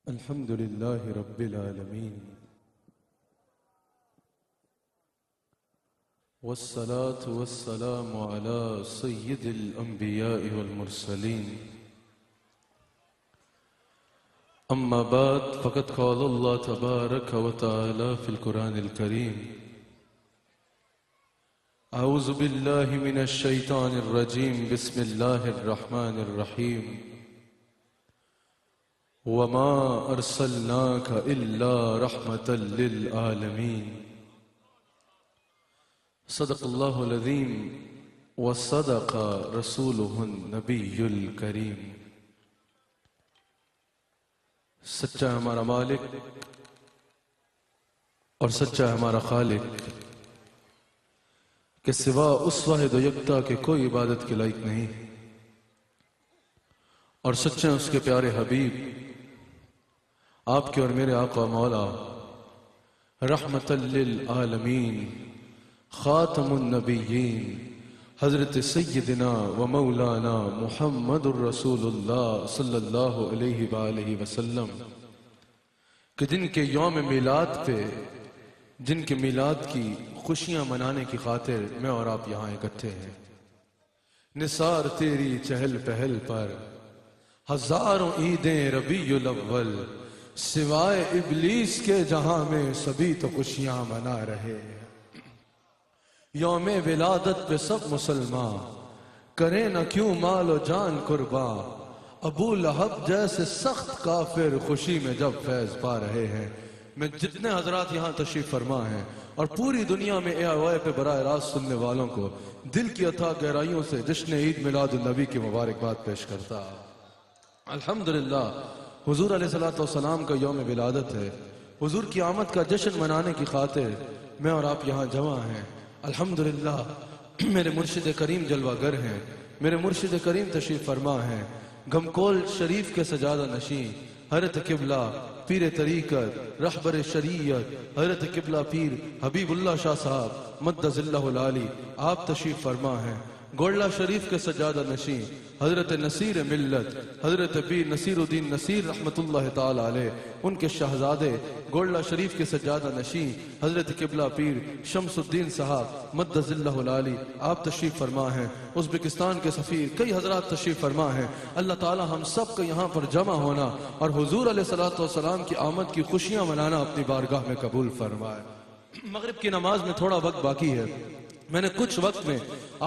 الحمد لله رب العالمين والصلاة والسلام على سيد الأنبياء والمرسلين أما بعد فقد قال الله تبارك وتعالى في القرآن الكريم أعوذ بالله من الشيطان الرجيم بسم الله الرحمن الرحيم وما أرسلناك إلا رحمة للعالمين صدق الله العظيم وصدق رسوله النبي الكريم سچا ہمارا مالک اور سچا ہمارا خالق کہ سوا اس واحد و یکتا کے کوئی عبادت کے لائق نہیں، اور سچے اس کے پیارے حبیب آپ کے اور میرے آقا مولا رحمت للعالمین خاتم النبیین حضرت سیدنا و مولانا محمد الرسول اللہ صلی اللہ علیہ وآلہ وسلم کہ جن کے یوم میلاد پہ جن کے میلاد کی خوشیاں منانے کی خاطر میں اور آپ یہاں اکٹھے ہیں، نثار تیری چہل پہل پر ہزاروں عیدیں ربیع الاول، سوائے ابلیس کے جہاں میں سبھی تو خوشیاں منا رہے ہیں۔ یوم ولادت پہ سب مسلمان کریں نہ کیوں مال و جان قربان، ابو لہب جیسے سخت کافر خوشی میں جب فیض پا رہے ہیں۔ میں جتنے حضرات یہاں تشریف فرما ہیں اور پوری دنیا میں AIY پہ براہ راست سننے والوں کو دل کی اتھا گہرائیوں سے جشن عید میلاد النبی کی مبارکباد پیش کرتا۔ الحمدللہ حضور علیہ السلام کا یوم ولادت ہے، حضور کی آمد کا جشن منانے کی خاطر میں اور آپ یہاں جمع ہیں۔ الحمدللہ میرے مرشد کریم جلوہ گر ہیں، میرے مرشد کریم تشریف فرما ہیں، گھمکول شریف کے سجادہ نشین حضرت قبلہ پیر طریقت رہبر شریعت حضرت قبلہ پیر حبیب اللہ شاہ صاحب مدد اللہ العالی آپ تشریف فرما ہیں۔ گولڑہ شریف کے سجادہ نشین حضرت نصیر ملت حضرت پیر نصیر الدین نصیر رحمت اللہ تعالی علیہ، ان کے شہزادے گولڑہ شریف کے سجادہ نشین حضرت قبلہ پیر شمس الدین صاحب مدد اللہ العالی آپ تشریف فرما ہیں۔ ازبکستان کے سفیر کئی حضرات تشریف فرما ہیں۔ اللہ تعالی ہم سب کو یہاں پر جمع ہونا اور حضور علیہ السلام کی آمد کی خوشیاں منانا اپنی بارگاہ میں قبول فرمائے۔ مغرب کی نماز میں تھوڑا وقت باقی ہے، میں نے کچھ وقت میں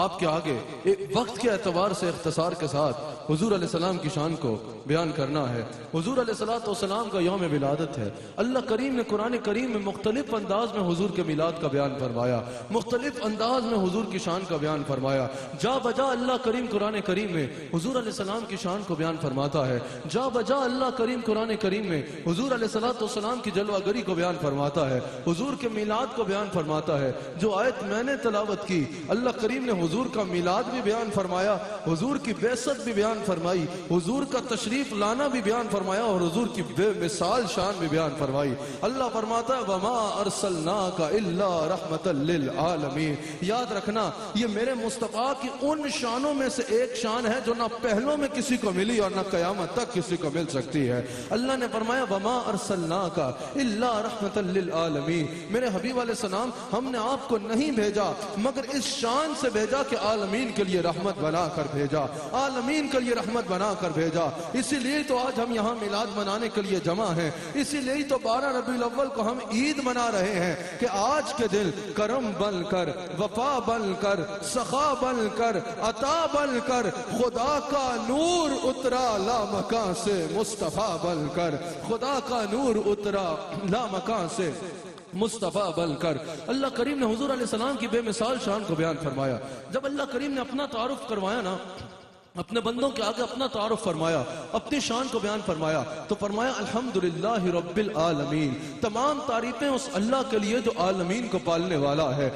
آپ کے آگے ایک وقت کے اعتبار سے اختصار کے ساتھ حضور علیہ السلام کی شان کو بیان کرنا ہے۔ حضور علیہ السلام کا یوم ولادت ہے۔ اللہ کریم نے قرآن کریم میں مختلف انداز میں حضور کے میلاد کا بیان فرمایا، مختلف انداز میں حضور کی شان کا بیان فرمایا۔ جا بجا اللہ کریم قرآن کریم میں حضور علیہ السلام کی شان کو بیان فرماتا ہے، جا بجا اللہ کریم قرآن کریم میں حضور علیہ السلام کی جلوہ گری کو بیان فرماتا ہے، حضور کے میلاد کو بیان فرماتا ہے۔ جو آیت میں نے تلاوت کی، اللہ کریم نے حضور کا میلاد بھی بیان فرمایا، حضور کی بعثت بھی بیان فرمائی، حضور کا تشریف لانا بھی بیان فرمایا اور حضور کی بے مثال شان بھی بیان فرمائی۔ اللہ فرماتا ہے وَمَا أَرْسَلْنَاكَ إِلَّا رَحْمَةً لِّلْعَالَمِينَ۔ یاد رکھنا یہ میرے مصطفیٰ کی ان شانوں میں سے ایک شان ہے جو نہ پہلوں میں کسی کو ملی اور نہ قیامت تک کسی کو مل سکتی ہے۔ اللہ نے فرمایا وَمَا أَرْسَلْنَاكَ إِلَّا رَحْمَةً لِّلْعَالَمِينَ، میرے حبیب علیہ السلام ہم نے آپ کو نہیں بھیجا مگر اس شان سے بھیجا کہ عالمین کے لیے رحمت بنا کر بھیجا، عالمین کے لیے رحمت بنا کر بھیجا۔ اسی لیے تو آج ہم یہاں میلاد منانے کے لیے جمع ہیں، اسی لیے تو 12 ربیع الاول کو ہم عید منا رہے ہیں کہ آج کے دن کرم بن کر، وفا بن کر، سخا بن کر، عطا بن کر، خدا کا نور اترا لامکان سے مصطفیٰ بن کر، خدا کا نور اترا لامکان سے مصطفیٰ بن کر۔ اللہ کریم نے حضور علیہ السلام کی بے مثال شان کو بیان فرمایا۔ جب اللہ کریم نے اپنا تعارف کروایا نا، اپنے بندوں کے آگے اپنا تعارف فرمایا، اپنی شان کو بیان فرمایا تو فرمایا الحمدللہ رب العالمین، تمام تعریفیں اس اللہ کے لیے جو عالمین کو پالنے والا ہے،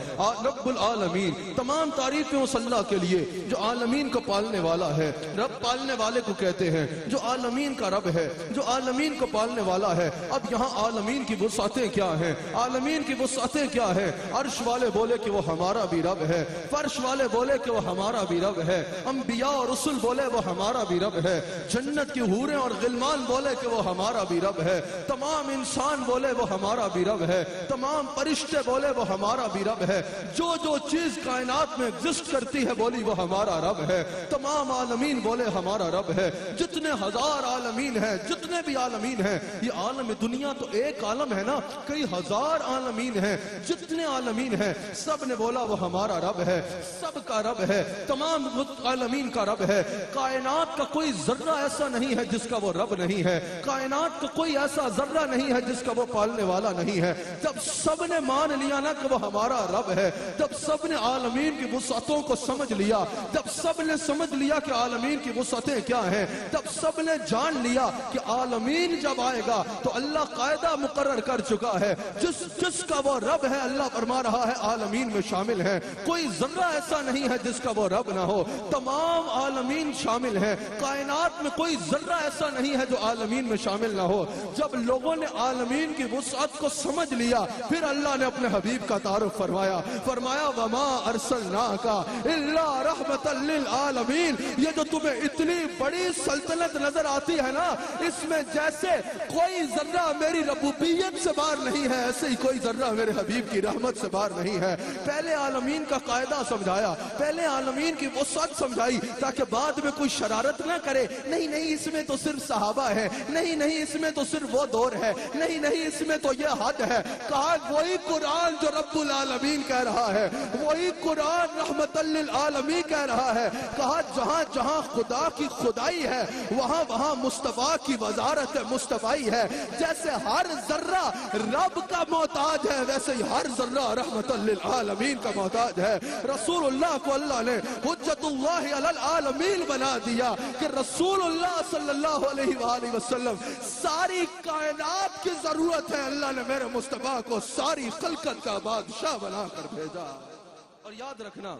رب العالمین، تمام تعریفیں اس اللہ کے لیے جو عالمین کو پالنے والا ہے۔ رب پالنے والے کو کہتے ہیں جو عالمین کا رب ہے، جو عالمین کو پالنے والا ہے۔ اب یہاں عالمین کی وسعتیں کیا ہیں، عالمین کی وسعتیں کیا ہیں؟ عرش والے بولے کہ وہ ہمارا بھی رب ہے، فرش والے بولے کہ وہ ہمارا بھی رب ہے، انبیاء اور اس رسل بولے وہ ہمارا بھی رب ہے، جنت کی حوریں اور غلمان بولے کہ وہ ہمارا بھی رب ہے، تمام انسان بولے وہ ہمارا بھی رب ہے، تمام فرشتے بولے وہ ہمارا بھی رب ہے، جو جو چیز کائنات میں ایگزسٹ کرتی ہے بولی وہ ہمارا رب ہے، تمام عالمین بولے ہمارا رب ہے، جتنے ہزار عالمین ہیں، جتنے بھی عالمین ہیں، یہ عالم دنیا تو ایک عالم ہے نا، کئی ہزار عالمین ہیں، جتنے عالمین ہیں سب نے بولا وہ ہمارا رب ہے، سب کا رب ہے، تمام عالمین کا رب ہے، کائنات کا کوئی ذرہ ایسا نہیں ہے جس کا وہ رب نہیں ہے، کائنات کا کوئی ایسا ذرہ نہیں ہے جس کا وہ پالنے والا نہیں ہے۔ جب سب نے مان لیا نا کہ وہ ہمارا رب ہے، جب سب نے عالمین کی وسعتوں کو سمجھ لیا، جب سب نے سمجھ لیا کہ عالمین کی وسعتیں کیا ہیں، جب سب نے جان لیا کہ عالمین جب آئے گا تو اللہ قاعدہ مقرر کر چکا ہے، جس کا وہ رب ہے اللہ فرما رہا ہے عالمین میں شامل ہے، کوئی ذرہ ایسا نہیں ہے جس کا وہ رب نہ ہو، تمام عالمین شامل ہیں، کائنات میں کوئی ذرہ ایسا نہیں ہے جو عالمین میں شامل نہ ہو۔ جب لوگوں نے عالمین کی وسعت کو سمجھ لیا پھر اللہ نے اپنے حبیب کا تعارف فرمایا، وَمَا أَرْسَلْنَاكَ إِلَّا رَحْمَةً لِلْعَالَمِينَ۔ یہ جو تمہیں اتنی بڑی سلطنت نظر آتی ہے نا، اس میں جیسے کوئی ذرہ میری ربوبیت سے باہر نہیں ہے، ایسے ہی کوئی ذرہ میرے حبیب کی رحمت سے باہر نہیں ہے۔ پہلے عالمین کا قاعدہ سمجھایا، پہلے عالمین کی وسعت سمجھائی تاکہ بعد میں کوئی شرارت نہ کرے، نہیں اس میں تو صرف صحابہ ہے، نہیں اس میں تو صرف وہ دور ہے، نہیں اس میں تو یہ حد ہے۔ کہا وہی قرآن جو رب العالمین کہہ رہا ہے، وہی قرآن رحمت للعالمین کہہ رہا ہے۔ کہا جہاں جہاں خدا کی خدائی ہے وہاں وہاں مصطفیٰ کی وزارت مصطفیٰ ہے، جیسے ہر ذرہ رب کا محتاج ہے ویسے ہی ہر ذرہ رحمت للعالمین کا محتاج ہے۔ رسول اللہ کو اللہ نے حجت اللہ علی العالمین بنا دیا کہ رسول اللہ صلی اللہ علیہ وآلہ وسلم ساری کائنات کی ضرورت ہے، اللہ نے میرے مصطفیٰ کو ساری خلقت کا بادشاہ بنا کر بھیجا۔ اور یاد رکھنا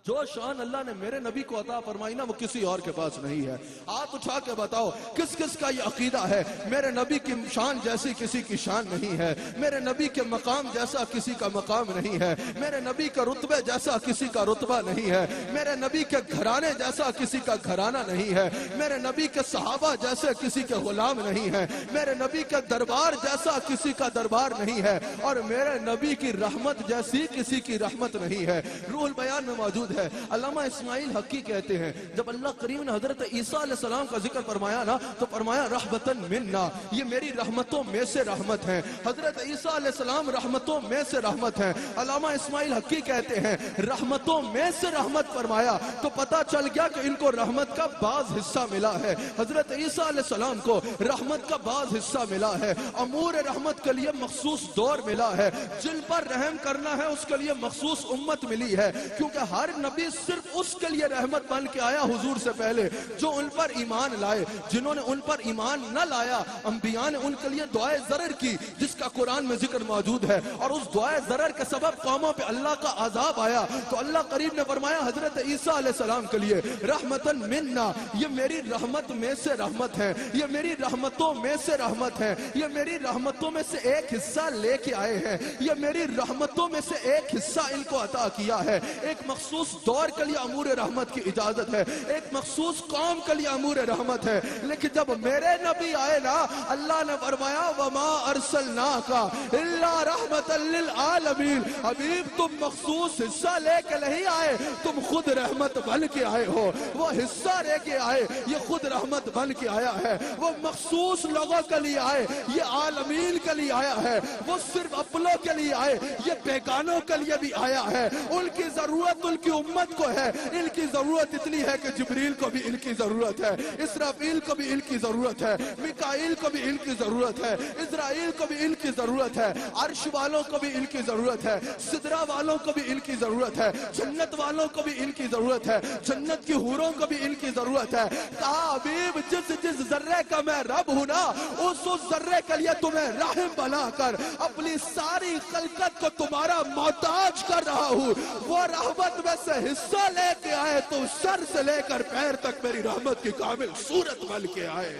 جو شان اللہ نے میرے نبی کو عطا فرمائی نا وہ کسی اور کے پاس نہیں ہے۔ ہاتھ اٹھا کے بتاؤ کس کس کا یہ عقیدہ ہے میرے نبی کی شان جیسی کسی کی شان نہیں ہے، میرے نبی کے مقام جیسا کسی کا مقام نہیں ہے، میرے نبی کے رتبے جیسا کسی کا رتبہ نہیں ہے، میرے نبی کے گھرانے جیسا کسی کا گھرانہ نہیں ہے، میرے نبی کے صحابہ جیسے کسی کے غلام نہیں ہے، میرے نبی کے دربار جیسا کسی کا دربار نہیں ہے، اور میرے نبی کی رحمت جیسی کسی کی رحمت نہیں ہے۔ روح البیان میں موجود ہے، علامہ اسماعیل حقی کہتے ہیں جب اللہ کریم نے حضرت عیسیٰ علیہ السلام کا ذکر فرمایا نا تو فرمایا رحمتاً منا، یہ میری رحمتوں میں سے رحمت ہیں۔ حضرت عیسیٰ علیہ السلام رحمتوں میں سے رحمت ہیں۔ علامہ اسماعیل حقی کہتے ہیں رحمتوں میں سے رحمت فرمایا تو پتا چل گیا کہ ان کو رحمت کا بعض حصہ ملا ہے۔ حضرت عیسیٰ علیہ السلام کو رحمت کا بعض حصہ ملا ہے، امور رحمت کے لیے مخصوص دور ملا ہے، جن پر رحم کرنا ہے اس کے لیے مخصوص امت ملی ہے، کیونکہ ہر نبی صرف اس کے لیے رحمت بن کے آیا حضور سے پہلے جو ان پر ایمان لائے، جنہوں نے ان پر ایمان نہ لایا انبیاء نے ان کے لیے دعائے ضرر کی جس کا قرآن میں ذکر موجود ہے، اور اس دعائے ضرر کے سبب قوموں پہ اللہ کا عذاب آیا تو اللہ قریب نے فرمایا حضرت عیسیٰ علیہ السلام کے لیے رحمتاً منا، یہ میری رحمت میں سے رحمت ہے، یہ میری رحمتوں میں سے رحمت ہے، یہ میری رحمتوں میں سے ایک حصہ لے کے آئے ہیں، یہ میری رحمتوں میں سے ایک حصہ ان کو عطا کیا ہے۔ ایک مخصوص دور کے لیے امور رحمت کی اجازت ہے، ایک مخصوص قوم کے لیے امور رحمت ہے، لیکن جب میرے نبی آئے نا اللہ نے فرمایا وما ارسلناکا الا رحمتا للعالمین، حبیب تم مخصوص حصہ لے کے نہیں آئے، تم خود رحمت بن کے آئے ہو، وہ حصہ لے کے آئے یہ خود رحمت بن کے آیا ہے، وہ مخصوص لوگوں کے لیے آئے یہ عالمین کے لیے آیا ہے، وہ صرف اپنوں کے لیے آئے یہ بیگانوں کے لیے بھی آیا ہے، ان کی ضرورت ان کی امت کو ہے، ان کی ضرورت اتنی ہے کہ جبریل کو بھی ان کی ضرورت ہے، اسرافیل کو بھی ان کی ضرورت ہے، میکائیل کو بھی ان کی ضرورت ہے، اسرائیل کو بھی ان کی ضرورت ہے، عرش والوں کو بھی ان کی ضرورت ہے، سدرہ والوں کو بھی ان کی ضرورت ہے، جنت والوں کو بھی ان کی ضرورت ہے، جنت کی حوروں کو بھی ان کی ضرورت ہے۔ کہا حبیب جس ذرے کا میں رب ہوں نا اس ذرے کے لیے تمہیں رحم بنا کر اپنی ساری خلقت کو تمہارا محتاج کر رہا ہوں، وہ رحمت میں سے حصہ لے کے آئے تو سر سے لے کر پیر تک میری رحمت کی کامل صورت بن کے آئے۔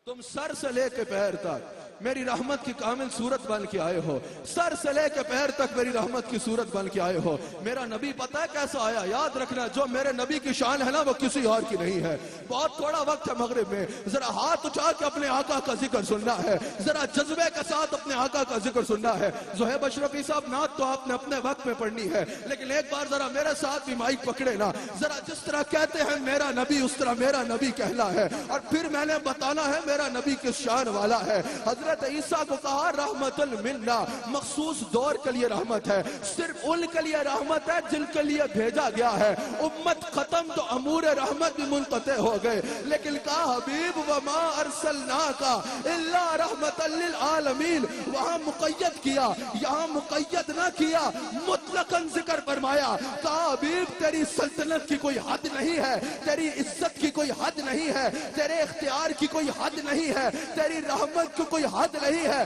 تو تم سر سے لے کے پیر تک میری رحمت کی کامل صورت بن کے آئے ہو، سر سے لے کے پیر تک میری رحمت کی صورت بن کے آئے ہو۔ میرا نبی پتہ ہے کیسا آیا؟ یاد رکھنا، جو میرے نبی کی شان ہے نا وہ کسی اور کی نہیں ہے۔ بہت تھوڑا وقت ہے مغرب میں، ذرا ہاتھ اٹھا کے اپنے آقا کا ذکر سننا ہے، ذرا جذبے کے ساتھ اپنے آقا کا ذکر سننا ہے۔ زہیب اشرفی صاحب نعت تو آپ نے اپنے وقت میں پڑھنی ہے، لیکن ایک بار ذرا میرے ساتھ بھی مائک پکڑے نا، ذرا جس طرح کہتے ہیں میرا نبی اس طرح میرا نبی کہنا ہے، اور پھر میں نے بتانا ہے میرا نبی کس شان والا ہے۔ حضرت عیسیٰ کو کہا رحمت المنا، مخصوص دور کے لیے رحمت ہے، صرف ان کے لیے رحمت ہے جن کے لیے بھیجا گیا ہے۔ امت ختم تو امور رحمت بھی منقطع ہو گئے، لیکن کہا حبیب وما ارسلناک الا رحمت للعالمین، وہاں مقید کیا، یہاں مقید نہ کیا، مطلقاً ذکر فرمایا۔ کہا حبیب تیری سلطنت کی کوئی حد نہیں ہے، تیری عزت کی کوئی حد نہیں ہے، تیرے اختیار کی کوئی حد نہیں ہے، تیری رحمت کی کوئی حد نہیں ہے۔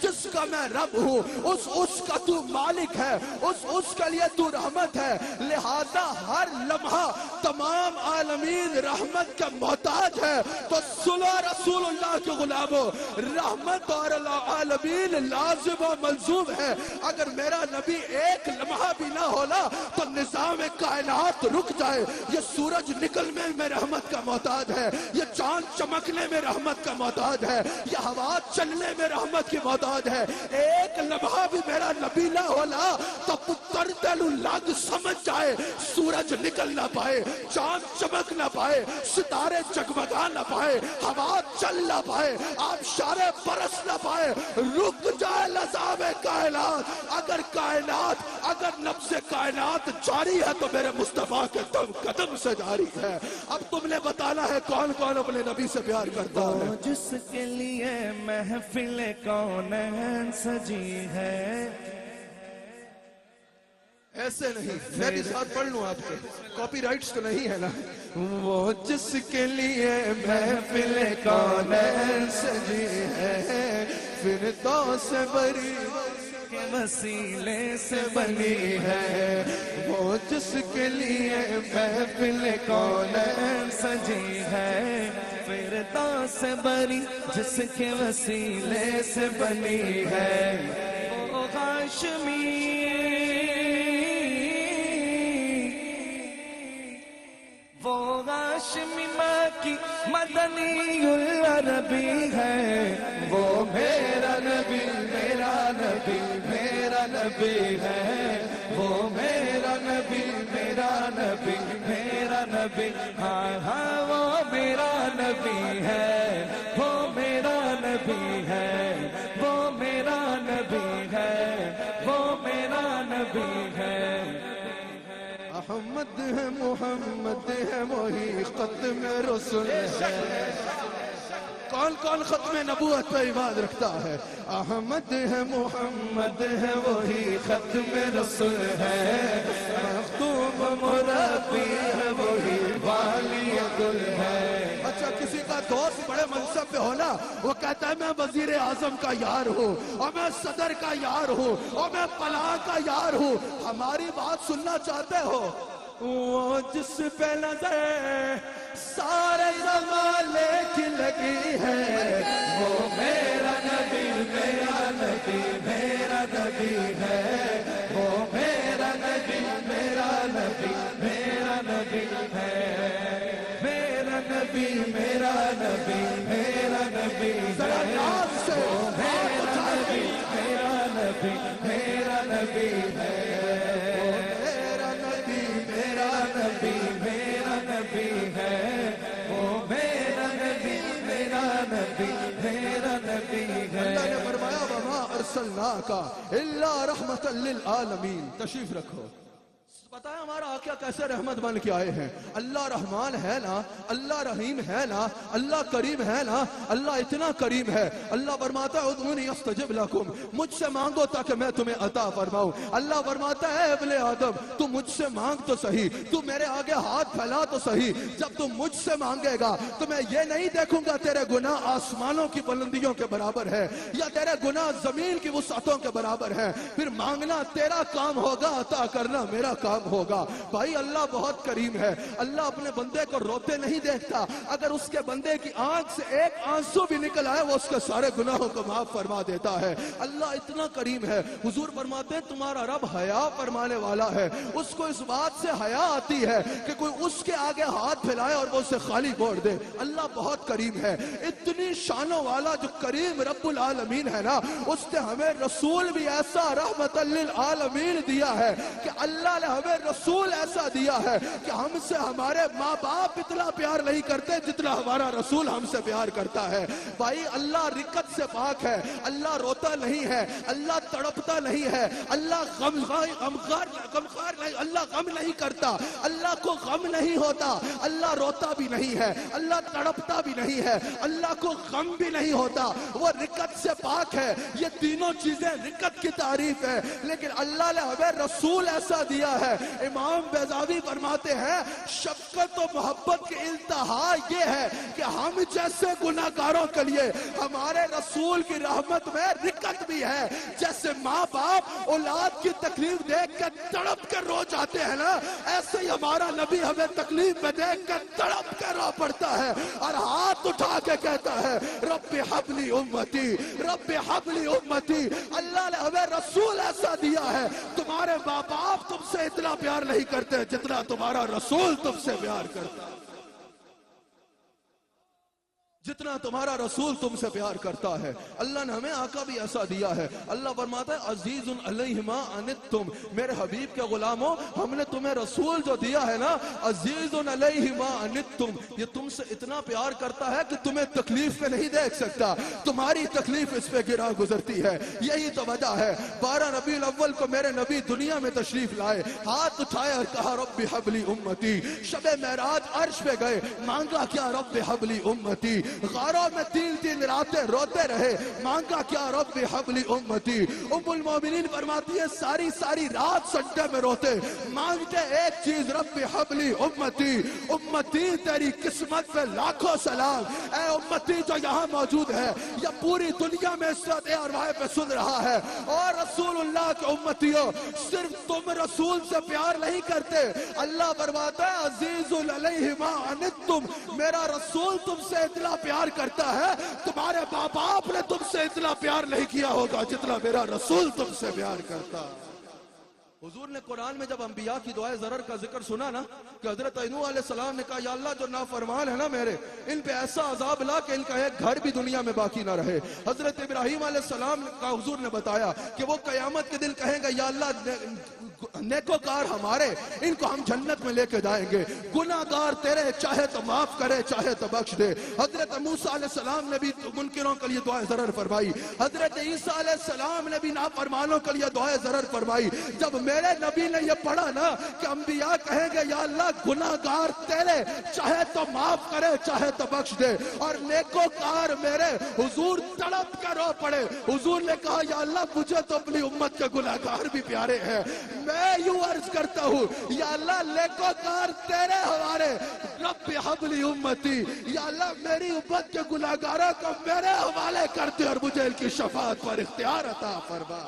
جس کا میں رب ہوں اس کا تو مالک ہے، اس کے لیے تو رحمت ہے، لہذا ہر لمحہ تمام عالمین رحمت کا محتاج ہے۔ تو سنو رسول اللہ کے غلاموں، رحمت اور العالمین لازم و ملزوم ہے۔ اگر میرا نبی ایک لمحہ بھی نہ ہونا تو نظام کائنات رک جائے۔ یہ سورج نکلنے میں رحمت کا محتاج ہے، یہ چاند چمکنے میں رحمت کا محتاج ہے، یہ ہوا چلنے میں رحمت کی محتاج ہے۔ ایک لمحہ بھی میرا نبی نہ ہونا تو پتر دل لگ سمجھ جائے، سورج نکل نہ پائے، چاند چمک نہ پائے، ستارے جگمگا نہ پائے، ہوا چل نہ پائے، آبشاریں برس نہ پائے، رک جائے نظام کائنات۔ اگر نبض کائنات جاری ہے تو میرے مصطفیٰ کے دم قدم سے جاری ہے۔ اب تم نے بتانا ہے کون کون اپنے نبی سے پیار کرتا ہے۔ جس کے لیے محفل کونین سجی ہے، ایسے نہیں، میں بھی ساتھ پڑھ لوں آپ کے، کاپی رائٹس تو نہیں ہے نا۔ وہ جس کے لیے محفل کونین سجی ہے، فردوس بری کے وسیلے سے بنی ہے۔ وہ جس کے لیے محفل کونین سجی ہے، فردوس بری جس کے وسیلے سے بنی ہے۔ وہ ہاشمی ماں کی مدنی العربی ہے، وہ میرا نبی میرا نبی میرا نبی ہے، وہ میرا نبی میرا نبی میرا نبی، ہاں ہاں وہ میرا نبی ہے، وہ میرا نبی ہے، وہ میرا نبی ہے، وہ میرا نبی ہے۔ احمد ہے محمد ہے وہی ختم رسول ہے۔ کون کون ختم نبوت پہ ایمان رکھتا ہے؟ احمد ہے محمد ہے وہی ختم رسول ہے، مختوم مربی ہے وہی والی گل ہے۔ اچھا کسی کا دوست بڑے منصب پہ ہونا، وہ کہتا ہے میں وزیر اعظم کا یار ہوں، اور میں صدر کا یار ہوں، اور میں فلاں کا یار ہوں۔ ہماری بات سننا چاہتے ہو؟ وہ جس پہ نظر سارے زمانے کی لگی ہے، وہ میرا نبی میرا نبی میرا نبی ہے، وہ میرا نبی میرا نبی میرا نبی ہے، میرا نبی میرا نبی میرا نبی ذرا ناز سے میرا نبی میرا نبی میرا نبی ہے، میرا نبی میرا نبی میرا نبی ہے، وہ میرا نبی میرا نبی میرا نبی ہے۔ اللہ نے فرمایا وما ارسلناک الا رحمت للعالمین۔ تشریف رکھو، پتہ ہے ہمارا آقا کیسے رحمت بن کے آئے ہیں؟ اللہ رحمان ہے نا، اللہ رحیم ہے نا، اللہ کریم ہے نا، اللہ اتنا کریم ہے۔ اللہ فرماتا ہے ادعونی استجب لکم، مجھ سے مانگو تاکہ میں تمہیں عطا فرماؤں۔ اللہ فرماتا ہے ابن آدم تو مجھ سے مانگ تو صحیح، تو میرے آگے ہاتھ پھیلا تو صحیح، جب تم مجھ سے مانگے گا تو میں یہ نہیں دیکھوں گا تیرے گناہ آسمانوں کی بلندیوں کے برابر ہے یا تیرے گناہ زمین کی وسعتوں کے برابر ہے، پھر مانگنا تیرا کام ہوگا، عطا کرنا میرا کام ہوگا۔ بھائی اللہ بہت کریم ہے، اللہ اپنے بندے کو روتے نہیں دیکھتا، اگر اس کے بندے کی آنکھ سے ایک آنسو بھی نکل آئے وہ اس کے سارے گناہوں کو معاف فرما دیتا ہے۔ اللہ اتنا کریم ہے، حضور فرماتے ہیں تمہارا رب حیا فرمانے والا ہے، اس کو اس بات سے حیا آتی ہے کہ کوئی اس کے آگے ہاتھ پھیلائے اور وہ اسے خالی موڑ دے۔ اللہ بہت کریم ہے، اتنی شانوں والا جو کریم رب العالمین ہے نا، اس نے ہمیں رسول بھی ایسا رحمت للعالمین دیا ہے کہ اللہ نے ہمیں رسول ایسا دیا ہے کہ ہم سے ہمارے ماں باپ اتنا پیار نہیں کرتے جتنا ہمارا رسول ہم سے پیار کرتا ہے۔ بھائی اللہ رکت سے پاک ہے، اللہ روتا نہیں ہے، اللہ تڑپتا نہیں ہے، اللہ غمخوار نہیں، اللہ غم نہیں کرتا، اللہ کو غم نہیں ہوتا، اللہ روتا بھی نہیں ہے، اللہ تڑپتا بھی نہیں ہے، اللہ کو غم بھی نہیں ہوتا، وہ رکت سے پاک ہے۔ یہ تینوں چیزیں رکت کی تعریف ہے، لیکن اللہ نے ہمیں رسول ایسا دیا ہے۔ امام بیضاوی فرماتے ہیں شفقت و محبت کی انتہا یہ ہے کہ ہم جیسے گناہگاروں کے لیے ہمارے رسول کی رحمت میں رکت بھی ہے۔ جیسے ماں باپ اولاد کی تکلیف دیکھ کر تڑپ کر رو جاتے ہیں نا، ایسے ہی ہمارا نبی ہمیں تکلیف میں دیکھ کر تڑپ کر رو پڑتا ہے اور ہاتھ اٹھا کے کہتا ہے رب حبلی امتی، رب حبلی امتی۔ اللہ نے ہمیں رسول ایسا دیا ہے، تمہارے ماں باپ تم سے اتنا پیار نہیں کرتے جتنا تمہارا رسول تم سے پیار کرتا ہے، جتنا تمہارا رسول تم سے پیار کرتا ہے۔ اللہ نے ہمیں آقا بھی ایسا دیا ہے۔ اللہ فرماتا ہے عزیز علیہ ما عنتم، میرے حبیب کے غلاموں ہم نے تمہیں رسول جو دیا ہے نا، عزیز علیہ ما عنتم، یہ تم سے اتنا پیار کرتا ہے کہ تمہیں تکلیف میں نہیں دیکھ سکتا، تمہاری تکلیف اس پہ گرا گزرتی ہے۔ یہی تو وجہ ہے 12 ربیع الاول کو میرے نبی دنیا میں تشریف لائے، ہاتھ اٹھائے اور کہا رب حبلی امتی۔ شب معراج عرش پہ گئے، مانگا کیا رب حبلی امتی۔ غاروں میں 3 راتیں روتے رہے، مانگا کیا رب حبلی امتی۔ ام المومنین فرماتی ہے ساری رات سجدے میں روتے، مانگتے ایک چیز رب حبلی امتی۔ امتی تیری قسمت پہ لاکھوں سلام، اے امتی جو یہاں موجود ہے یا پوری دنیا میں اس وقت ارواح پہ سن رہا ہے، اور رسول اللہ کے امتیوں صرف تم رسول سے پیار نہیں کرتے، اللہ فرماتا ہے عزیز علیہ ما عنتم، میرا رسول تم سے اتنا پیار کرتا ہے، تمہارے باپ باپ نے تم سے اتنا پیار نہیں کیا ہوگا جتنا میرا رسول تم سے پیار کرتا ہے۔ حضور نے قرآن میں جب انبیاء کی دعائے ضرر کا ذکر سنا نا، کہ حضرت نوح علیہ السلام نے کہا یا اللہ جو نافرمان ہے نا میرے، ان پہ ایسا عذاب لا کہ ان کا ایک گھر بھی دنیا میں باقی نہ رہے۔ حضرت ابراہیم علیہ السلام کا حضور نے بتایا کہ وہ قیامت کے دن کہیں گے یا اللہ نیکوکار ہمارے، ان کو ہم جنت میں لے کے جائیں گے، گناہگار تیرے چاہے تو معاف کرے چاہے تو بخش دے۔ حضرت موسیٰ علیہ السلام نے بھی منکروں کے لیے دعائے ضرر فرمائی، حضرت عیسیٰ علیہ السلام نے بھی نافرمانوں کے لیے دعائے ضرر فرمائی۔ جب میرے نبی نے یہ پڑھا نا کہ انبیاء کہیں گے یا اللہ گناہگار تیرے چاہے تو معاف کرے چاہے تو بخش دے، اور نیکوکار میرے، حضور تڑپ کر رو پڑے۔ حضور نے کہا یا اللہ مجھے تو اپنی امت کے گناہگار بھی پیارے ہیں، میں یوں عرض کرتا ہوں یا اللہ نیکوکار تیرے ہمارے، رب حبلی امتی، یا اللہ میری امت کے گناہگاروں کو میرے حوالے کرتے اور مجھے ان کی شفاعت پر اختیار عطا فرما۔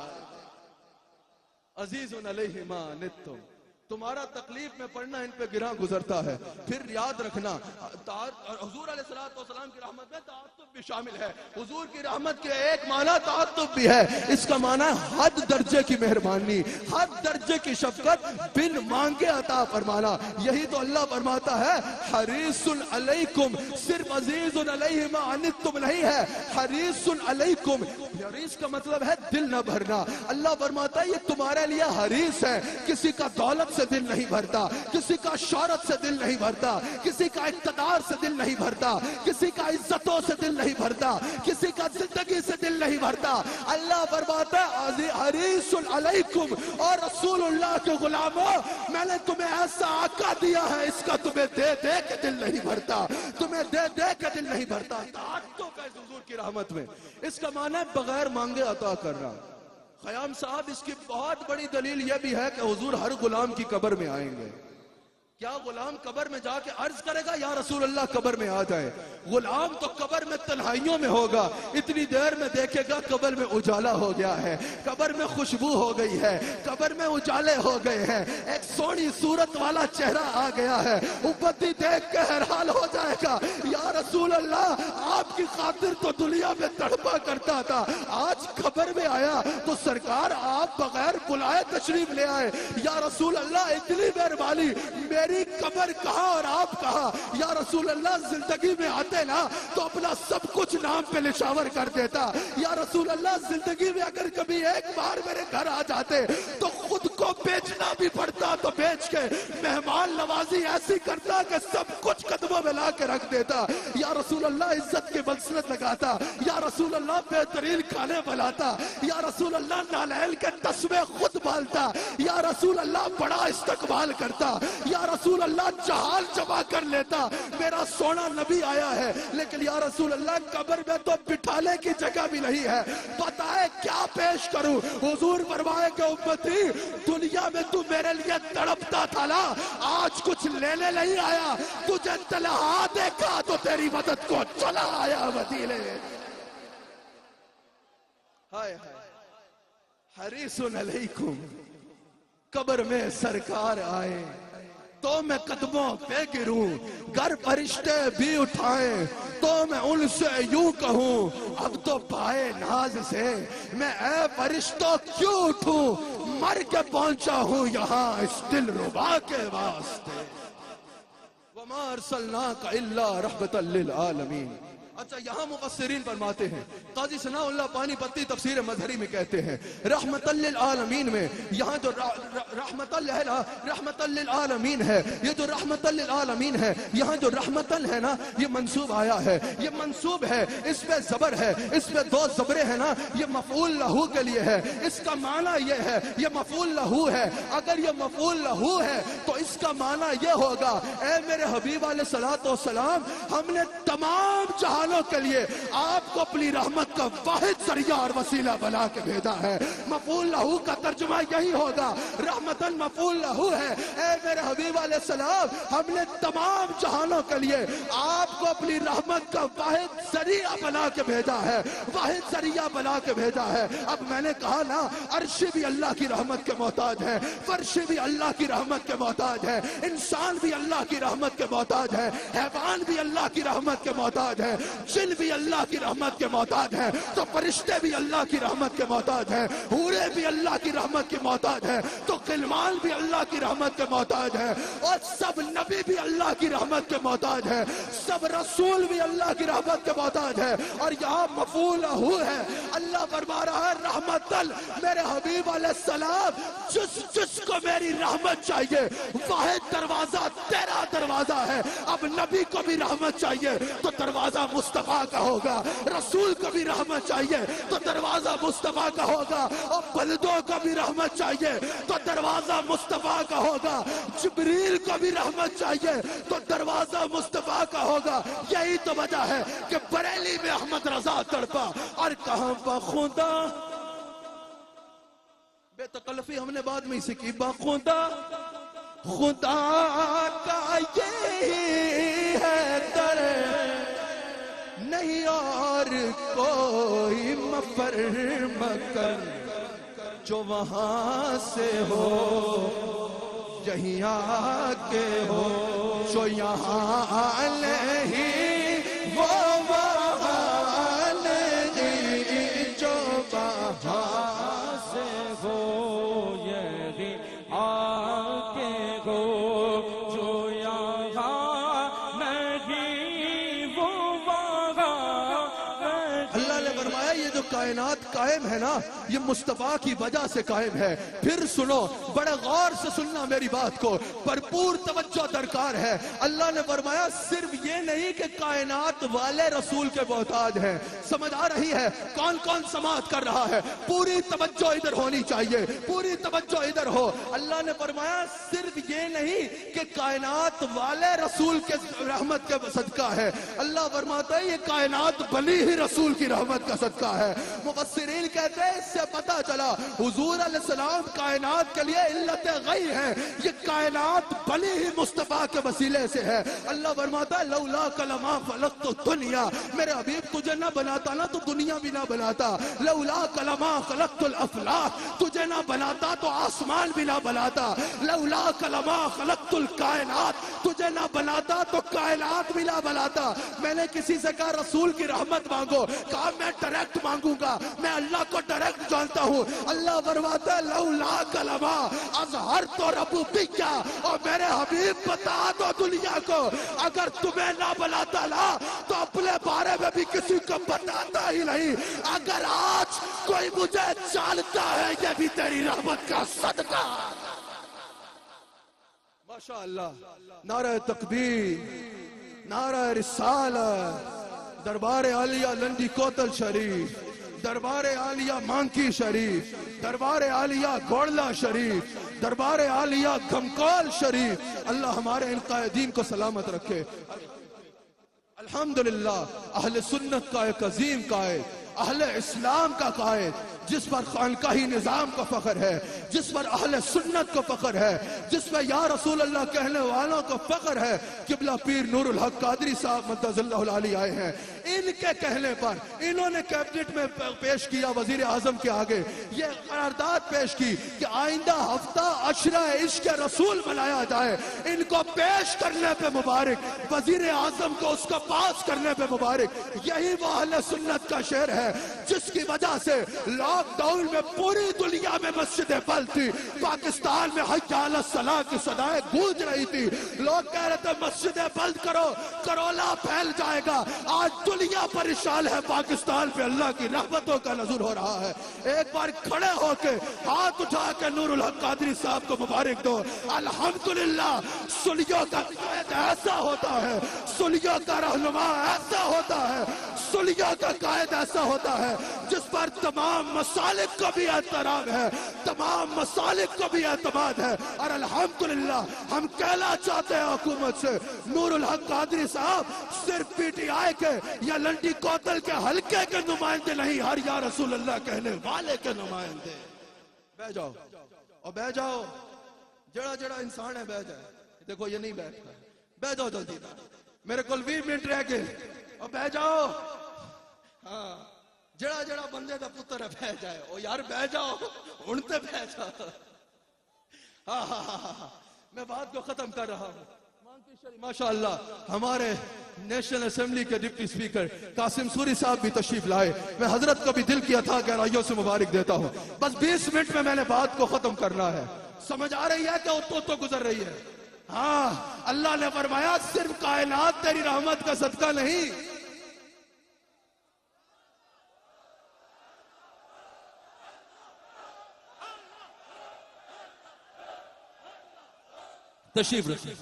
عزیز علیہ ما عنتم، تمہارا تکلیف میں پڑھنا ان پہ گراں گزرتا ہے۔ پھر یاد رکھنا حضور علیہ السلام کی رحمت میں تعاطف بھی شامل ہے۔ حضور کی رحمت کے ایک معنی تعاطف بھی ہے، اس کا معنی حد درجے کی مہربانی، حد درجے کی شفقت، بن مانگے عطا فرمانا۔ یہی تو اللہ فرماتا ہے حریص علیکم، صرف عزیز علیہ ما عنتم نہیں ہے، حریص علیکم۔ حریص کا مطلب ہے دل نہ بھرنا۔ اللہ فرماتا ہے یہ تمہارے لیے حریص ہے، کسی کا دولت سے دل نہیں بھرتا، کسی کا شہرت سے دل نہیں بھرتا، کسی کا اقتدار سے دل نہیں بھرتا، کسی کا عزتوں سے دل نہیں بھرتا، کسی کا زندگی سے دل نہیں بھرتا۔ اللہ فرماتا ہے حریص علیکم، اور رسول اللہ کے غلاموں میں نے تمہیں ایسا آقا دیا ہے، اس کا تمہیں دے دے کے دل نہیں بھرتا، تمہیں دے دے کے دل نہیں بھرتا۔ تعاطف ہے حضور کی رحمت میں، اس کا معنی ہے بغیر مانگے عطا کرنا۔ خیام صاحب اس کی بہت بڑی دلیل یہ بھی ہے کہ حضور ہر غلام کی قبر میں آئیں گے، کیا غلام قبر میں جا کے عرض کرے گا یا رسول اللہ قبر میں آ جائے؟ غلام تو قبر میں تنہائیوں میں ہوگا، اتنی دیر میں دیکھے گا قبر میں اجالا ہو گیا ہے، قبر میں خوشبو ہو گئی ہے، قبر میں اجالے ہو گئے ہیں، ایک سونی صورت والا چہرہ آ گیا ہے، امتی دیکھ کے حیران ہو جائے گا یا رسول اللہ آپ کی خاطر تو دنیا میں تڑپا کرتا تھا، آج قبر میں آیا تو سرکار آپ بغیر بلائے تشریف لے آئے، یا رسول اللہ اتنی مہربانی، میری قبر کہاں اور آپ کہاں؟ یا رسول اللہ زندگی میں آتے نا تو اپنا سب کچھ نام پہ نشاور کر دیتا، یا رسول اللہ زندگی میں اگر کبھی ایک بار میرے گھر آ جاتے تو خود کو بیچنا بھی پڑتا تو بیچ کے مہمان نوازی ایسی کرتا کہ سب کچھ قدموں میں لا کے رکھ دیتا، یا رسول اللہ عزت کے بلسلت لگاتا، یا رسول اللہ بہترین کھانے بناتا، یا رسول اللہ نالائل کے تسمے خود بالتا، یا رسول اللہ بڑا استقبال کرتا، یا رسول اللہ جہال جمع کر لیتا، میرا سونا نبی آیا ہے لیکن یا رسول اللہ قبر میں تو بٹھانے کی جگہ بھی نہیں ہے، بتائے کیا پیش کروں؟ حضور فرمائے کہ امتی دنیا میں تو میرے لیے تڑپتا تھا نا، آج کچھ لینے نہیں آیا، تجھے تنہا دیکھا تو تیری مدد کو چلا آیا مدینے۔ ہائے ہائے حریص علیکم، قبر میں سرکار آئے تو میں قدموں پہ گروں، گر فرشتے بھی اٹھائیں تو میں ان سے یوں کہوں، اب تو پائے ناز سے میں اے فرشتوں کیوں اٹھوں، مر کے پہنچا ہوں یہاں اس دل ربا کے واسطے۔ وَمَا أَرْسَلْنَاكَ إِلَّا رَحْمَةً لِّلْعَالَمِينَ۔ اچھا یہاں مفسرین فرماتے ہیں، قاضی ثناء اللہ پانی پتی تفسیر مظہری میں کہتے ہیں رحمت للعالمین میں یہاں جو رحمت للعالمین ہے، یہ جو رحمت للعالمین ہے، یہاں جو رحمتن ہے نا یہ منصوب آیا ہے، یہ منصوب ہے، اس پہ زبر ہے، اس پہ دو زبریں ہیں نا، یہ مفعول لہو کے لیے ہے، اس کا معنی یہ ہے، یہ مفعول لہو ہے، اگر یہ مفعول لہو ہے تو اس کا معنی یہ ہوگا اے میرے حبیب علیہ الصلوۃ والسلام ہم نے تمام جہانوں کے لیے آپ کو اپنی رحمت کا واحد ذریعہ اور وسیلہ بنا کے بھیجا ہے۔ مفعول لہو کا ترجمہ یہی ہوگا، رحمتن مفعول لہو ہے، اے میرے حبیب علیہ السلام ہم نے تمام جہانوں کے لیے آپ کو اپنی رحمت کا واحد ذریعہ بنا کے بھیجا ہے، واحد ذریعہ بنا کے بھیجا ہے۔ اب میں نے کہا نا عرش بھی اللہ کی رحمت کے محتاج ہے، فرش بھی اللہ کی رحمت کے محتاج ہے، انسان بھی اللہ کی رحمت کے محتاج ہے، حیوان بھی اللہ کی رحمت کے محتاج ہے، جن بھی اللہ کی رحمت کے محتاج ہیں تو فرشتے بھی اللہ کی رحمت کے محتاج ہیں، حوریں بھی اللہ کی رحمت کے محتاج ہیں تو غلمان بھی اللہ کی رحمت کے محتاج ہیں، اور سب نبی بھی اللہ کی رحمت کے محتاج ہیں، سب رسول بھی اللہ کی رحمت کے محتاج ہیں۔ اور یہاں مفعول لہو ہے، اللہ فرما رہا ہے رحمتل، میرے حبیب علیہ السلام جس کو میری رحمت چاہیے واحد دروازہ تیرا دروازہ ہے۔ اب نبی کو بھی رحمت چاہیے تو دروازہ مصطفیٰ کا ہوگا، رسول کو بھی رحمت چاہیے تو دروازہ مصطفیٰ کا ہوگا، اور بلدوں کو بھی رحمت چاہیے تو دروازہ مصطفیٰ کا ہوگا، جبریل کو بھی رحمت چاہیے تو دروازہ مصطفیٰ کا ہوگا۔ یہی تو وجہ ہے کہ بریلی میں احمد رضا تڑپا اور کہاں بخدا، بے تکلفی ہم نے بعد میں ہی سیکھی، بخدا خدا کا یہ ہے در نہیں اور کوئی مفر مکر، جو وہاں سے ہو یہیں آ کے ہو، جو یہاں نہیں وہ وہاں نہیں، جو وہاں سے ہو یہیں آ کے ہو، جو یہاں نہیں وہ وہاں نہیں۔ اللہ نے فرمایا یہ جو کائنات قائم ہے نا یہ مصطفیٰ کی وجہ سے قائم ہے۔ پھر سنو، بڑے غور سے سننا میری بات کو، بھرپور توجہ درکار ہے۔ اللہ نے فرمایا صرف یہ نہیں کہ کائنات والے رسول کے محتاج ہیں، سمجھ آ رہی ہے کون کون سماعت کر رہا ہے؟ پوری توجہ ادھر ہونی چاہیے، پوری توجہ ادھر ہو۔ اللہ نے فرمایا صرف یہ نہیں کہ کائنات والے رسول کے رحمت کے صدقہ ہے، اللہ فرماتا ہے یہ کائنات بنی ہی رسول کی رحمت کا صدقہ ہے۔ مفسرین کہتے ہیں اس سے پتہ چلا حضور علیہ السلام کائنات کے لیے علت غیر ہے، یہ کائنات بلی ہی مصطفیٰ کے وسیلے سے ہے۔ اللہ فرماتا ہے لولا کلمہ خلقت الدنیا، میرے حبیب تجھے نہ بناتا نا تو دنیا بھی نہ بناتا، لولا کلمہ خلقت الافلاک، تجھے نہ بناتا تو آسمان بھی نہ بناتا، لولا کلمہ خلقت الکائنات، تجھے نہ بناتا تو کائنات بھی نہ بناتا۔ میں نے کسی سے کہا رسول کی رحمت مانگو، کہا میں ڈائریکٹ مانگوں گا، میں اللہ کو ڈائریکٹ جانتا ہوں۔ اللہ فرماتا ہے لولا کلمہ اظہرت ربوبیہ، اور میرے حبیب بتا دو دنیا کو اگر تمہیں نہ بلاتا لا تو اپنے بارے میں بھی کسی کو بتاتا ہی نہیں۔ اگر آج کوئی مجھے جانتا ہے یہ بھی تیری رحمت کا صدقہ۔ ماشاءاللہ، نعرہ تکبیر، نعرہ رسالت، دربار عالیہ لنڈی کوتل شریف، دربار عالیہ مانکی شریف، دربار عالیہ گوڑلا شریف، دربار عالیہ گھمکول شریف۔ اللہ ہمارے ان قائدین کو سلامت رکھے۔ الحمدللہ اہل سنت کا ایک عظیم قائد، اہل اسلام کا قائد، جس پر خانقاہی نظام کو فخر ہے، جس پر اہل سنت کو فخر ہے، جس پر یا رسول اللہ کہنے والوں کو فخر ہے، قبلہ پیر نور الحق قادری صاحب مدد اللہ العالی آئے ہیں۔ ان کے کہنے پر انہوں نے کیبنٹ میں پیش کیا، وزیر اعظم کے آگے یہ قرارداد پیش کی کہ آئندہ ہفتہ عشرہ عشق رسول منایا جائے۔ ان کو پیش کرنے پہ مبارک، وزیر اعظم کو اس کو پاس کرنے پہ مبارک۔ یہی وہ اہل سنت کا شعر ہے جس کی وجہ سے لاک ڈاؤن میں پوری دنیا میں مسجدیں بند تھی، پاکستان میں حی علی الصلاۃ کی صدائیں گونج رہی تھی، لوگ کہہ رہے تھے مسجدیں بند کرو کرونا پھیل جائے گا۔ آج دنیا پریشان ہے، پاکستان پہ اللہ کی رحمتوں کا نزول ہو رہا ہے۔ ایک بار کھڑے ہو کے ہاتھ اٹھا کے نور الحق قادری صاحب کو مبارک دو۔ الحمدللہ سلیوں کا قائد ایسا ہوتا ہے، سلیوں کا رہنما ایسا ہوتا ہے، سلیوں کا قائد ایسا ہوتا ہے جس پر تمام مسالک کو بھی احترام ہے، تمام مسالک کو بھی اعتماد ہے۔ اور الحمدللہ ہم کہنا چاہتے ہیں حکومت سے، نور الحق قادری صاحب صرف پی ٹی آئی کے یا لنڈی کوتل کے حلقے کے نمائندے نہیں، ہر یا رسول اللہ کہنے والے کے نمائندے۔ بیٹھ جاؤ اور بیٹھ جاؤ، جڑا جڑا انسان ہے بیٹھ جائے۔ دیکھو یہ نہیں بیٹھتا، بیٹھ جاؤ جلدی، میرے کو 20 منٹ رہ گئے، اور بیٹھ جاؤ۔ ہاں جڑا جڑا بندے دا پتر ہے بیٹھ جائے، او یار بیٹھ جاؤ، اڑتے بیٹھ جاؤ۔ ہاں ہاں ہاں میں بات کو ختم کر رہا ہوں۔ ماشاءاللہ ہمارے نیشنل اسمبلی کے ڈپٹی سپیکر قاسم سوری صاحب بھی تشریف لائے، میں حضرت کو بھی دل کی عطا گہرائیوں سے مبارک دیتا ہوں۔ بس 20 منٹ میں نے بات کو ختم کرنا ہے، سمجھ آ رہی ہے کہ تو گزر رہی ہے؟ ہاں اللہ نے فرمایا صرف کائنات تیری رحمت کا صدقہ نہیں، تشریف رکھیں،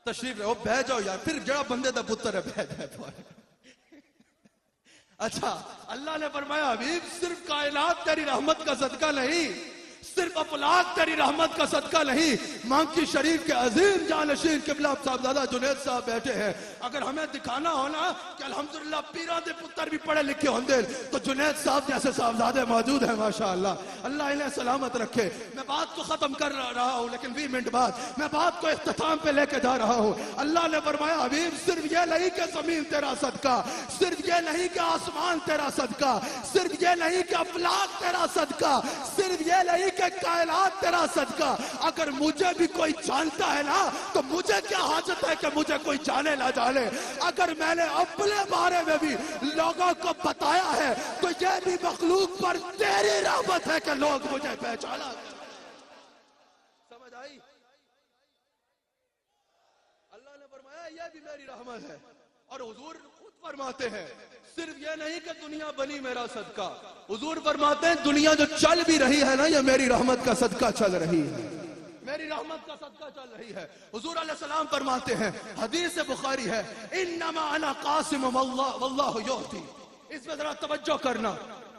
تشریف رہو، بیٹھ جاؤ یار، پھر جڑا بندے دا پتر ہے بیٹھ جائے۔ اچھا اللہ نے فرمایا حبیب صرف کائنات تیری رحمت کا صدقہ نہیں، صرف افلاک تیری رحمت کا صدقہ نہیں، مانکی شریف کے عظیم جانشین قبلہ صاحبزادہ جنید صاحب بیٹھے ہیں۔ اگر ہمیں دکھانا ہونا کہ الحمدللہ پیران دے پتر بھی پڑھے لکھے ہوندے تو جنید صاحب جیسے صاحبزادے موجود ہیں ماشاءاللہ، اللہ انہیں سلامت رکھے۔ میں بات کو ختم کر رہا ہوں لیکن 20 منٹ بعد میں بات کو اختتام پہ لے کے جا رہا ہوں۔ اللہ نے فرمایا حبیب صرف یہ نہیں کہ زمین تیرا صدقہ، صرف یہ نہیں کہ آسمان تیرا صدقہ، صرف یہ نہیں کہ افلاک تیرا صدقہ، صرف یہ نہیں کہ کائنات تیرا صدقہ، اگر مجھے بھی کوئی جانتا ہے نا تو مجھے کیا حاجت ہے کہ مجھے کوئی جانے نہ جانے، اگر میں نے اپنے بارے میں بھی لوگوں کو بتایا ہے تو یہ بھی مخلوق پر تیری رحمت ہے کہ لوگ مجھے پہچانا۔ سمجھ آئی؟ اللہ نے فرمایا یہ بھی میری رحمت ہے، اور حضور خود فرماتے ہیں صرف یہ نہیں کہ دنیا بنی میرا صدقہ، حضور فرماتے ہیں دنیا جو چل بھی رہی ہے نا یہ میری رحمت کا صدقہ چل رہی ہے، میری رحمت کا صدقہ چل رہی ہے۔ حضور علیہ السلام فرماتے ہیں، حدیث بخاری ہے، انما انا قاسم واللہ یعطی۔ اس میں ذرا توجہ کرنا،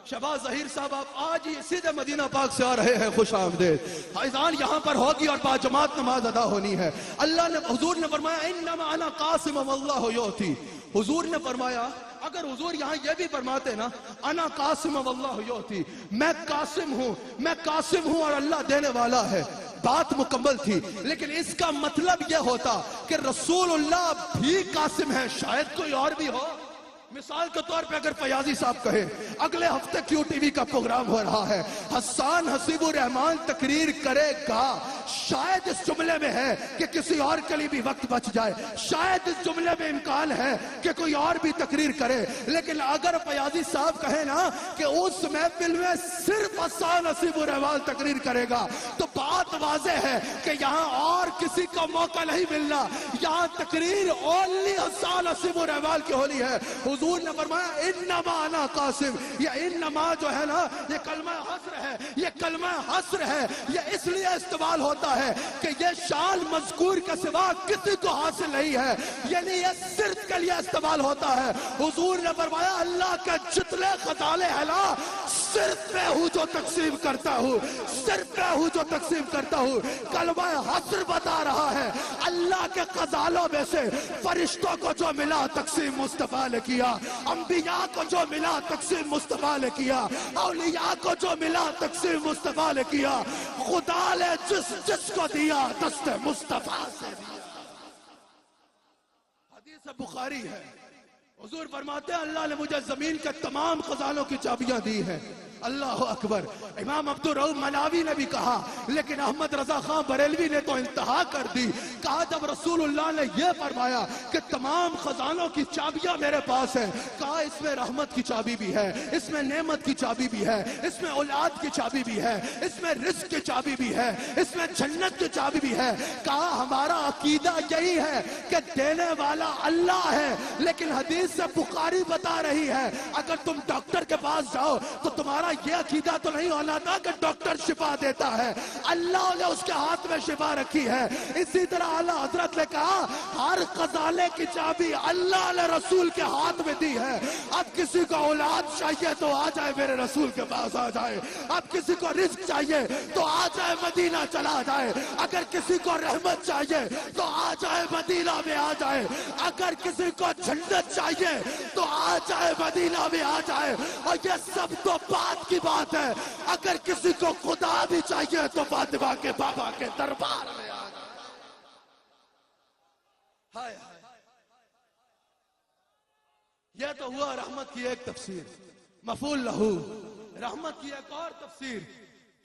شہباز ظہیر صاحب آپ آج ہی سیدھے مدینہ پاک سے آ رہے ہیں، خوش آمدید۔ اذان یہاں پر ہوگی اور باجماعت نماز ادا ہونی ہے۔ اللہ نے، حضور نے فرمایا انما انا قاسم واللہ یعطی۔ حضور نے فرمایا اگر حضور یہاں یہ بھی فرماتے نا انا قاسم واللہ یعطی، میں قاسم ہوں اور اللہ دینے والا ہے، بات مکمل تھی. لیکن اس کا مطلب یہ ہوتا کہ رسول اللہ بھی قاسم ہے، شاید کوئی اور بھی ہو. مثال کے طور پہ اگر فیاضی صاحب کہے اگلے ہفتے کیو ٹی وی کا پروگرام ہو رہا ہے، حسان حسیب الرحمان تقریر کرے گا، شاید اس جملے میں ہے کہ کسی اور کے لیے بھی وقت بچ جائے، شاید اس جملے میں امکان ہے کہ کوئی اور بھی تقریر کرے. لیکن اگر فیاضی صاحب کہے نا کہ اس محفل میں صرف حسان حسیب الرحمان تقریر کرے گا تو بات واضح ہے کہ یہاں اور کسی کو موقع نہیں ملنا، یہاں تقریر اونلی حسان حسیب الرحمان کی ہونی ہے. حضور نے فرمایا انما انا قاسم، یہ انما جو ہے نا یہ کلمہ حصر ہے، یہ کلمہ حصر ہے. یہ اس لیے استعمال ہوتا ہے کہ یہ شان مذکور کے سوا کسی کو حاصل نہیں ہے، یعنی یہ صرف کے لیے استعمال ہوتا ہے. حضور نے فرمایا اللہ کے جتنے خزانے ہیں نا صرف میں ہوں جو تقسیم کرتا ہوں، صرف میں ہوں جو تقسیم کرتا ہوں. کلمہ حصر بتا رہا ہے اللہ کے خزانوں میں سے فرشتوں کو جو ملا تقسیم مصطفیٰ نے کیا، انبیاء کو جو ملا تقسیم مصطفیٰ نے کیا، اولیاء کو جو ملا تقسیم مصطفیٰ نے کیا. خدا نے جس کو دیا دست مصطفیٰ سے دیا. حدیث بخاری ہے، حضور فرماتے ہیں اللہ نے مجھے زمین کے تمام خزانوں کی چابیاں دی ہیں. اللہ اکبر. امام عبدالرؤف مناوی نے بھی کہا، لیکن احمد رضا خان بریلوی نے تو انتہا کر دی. کہا جب رسول اللہ نے یہ فرمایا کہ تمام خزانوں کی چابیاں میرے پاس ہیں، کہا اس میں رحمت کی چابی بھی ہے، اس میں نعمت کی چابی بھی ہے، اس میں اولاد کی چابی بھی ہے، اس میں رزق کی چابی بھی ہے، اس میں جنت کی چابی بھی ہے. کہا ہمارا عقیدہ یہی ہے کہ دینے والا اللہ ہے، لیکن حدیث سے بخاری بتا رہی ہے اگر تم ڈاکٹر کے پاس جاؤ تو تمہارا یہ عقیدہ تو نہیں ہونا تھا کہ ڈاکٹر شفا دیتا ہے، اللہ نے اس کے ہاتھ میں شفا رکھی ہے. اسی طرح اعلیٰ حضرت نے کہا ہر خزانے کی چابی اللہ نے رسول کے ہاتھ میں دی ہے. اب کسی کو اولاد چاہیے تو آ جائے میرے رسول کے پاس آ جائے، اب کسی کو رزق چاہیے تو آ جائے مدینہ چلا جائے، اگر کسی کو رحمت چاہیے تو آ جائے مدینہ میں آ جائے، اگر کسی کو جنت چاہیے تو آ جائے مدینہ میں آ جائے. اور یہ سب تو بات کی بات ہے، اگر کسی کو خدا بھی چاہیے تو فاطمہ کے بابا کے دربار میں آ جائے. یہ تو ہوا رحمت کی ایک تفسیر، مفعول لہو. رحمت کی ایک اور تفسیر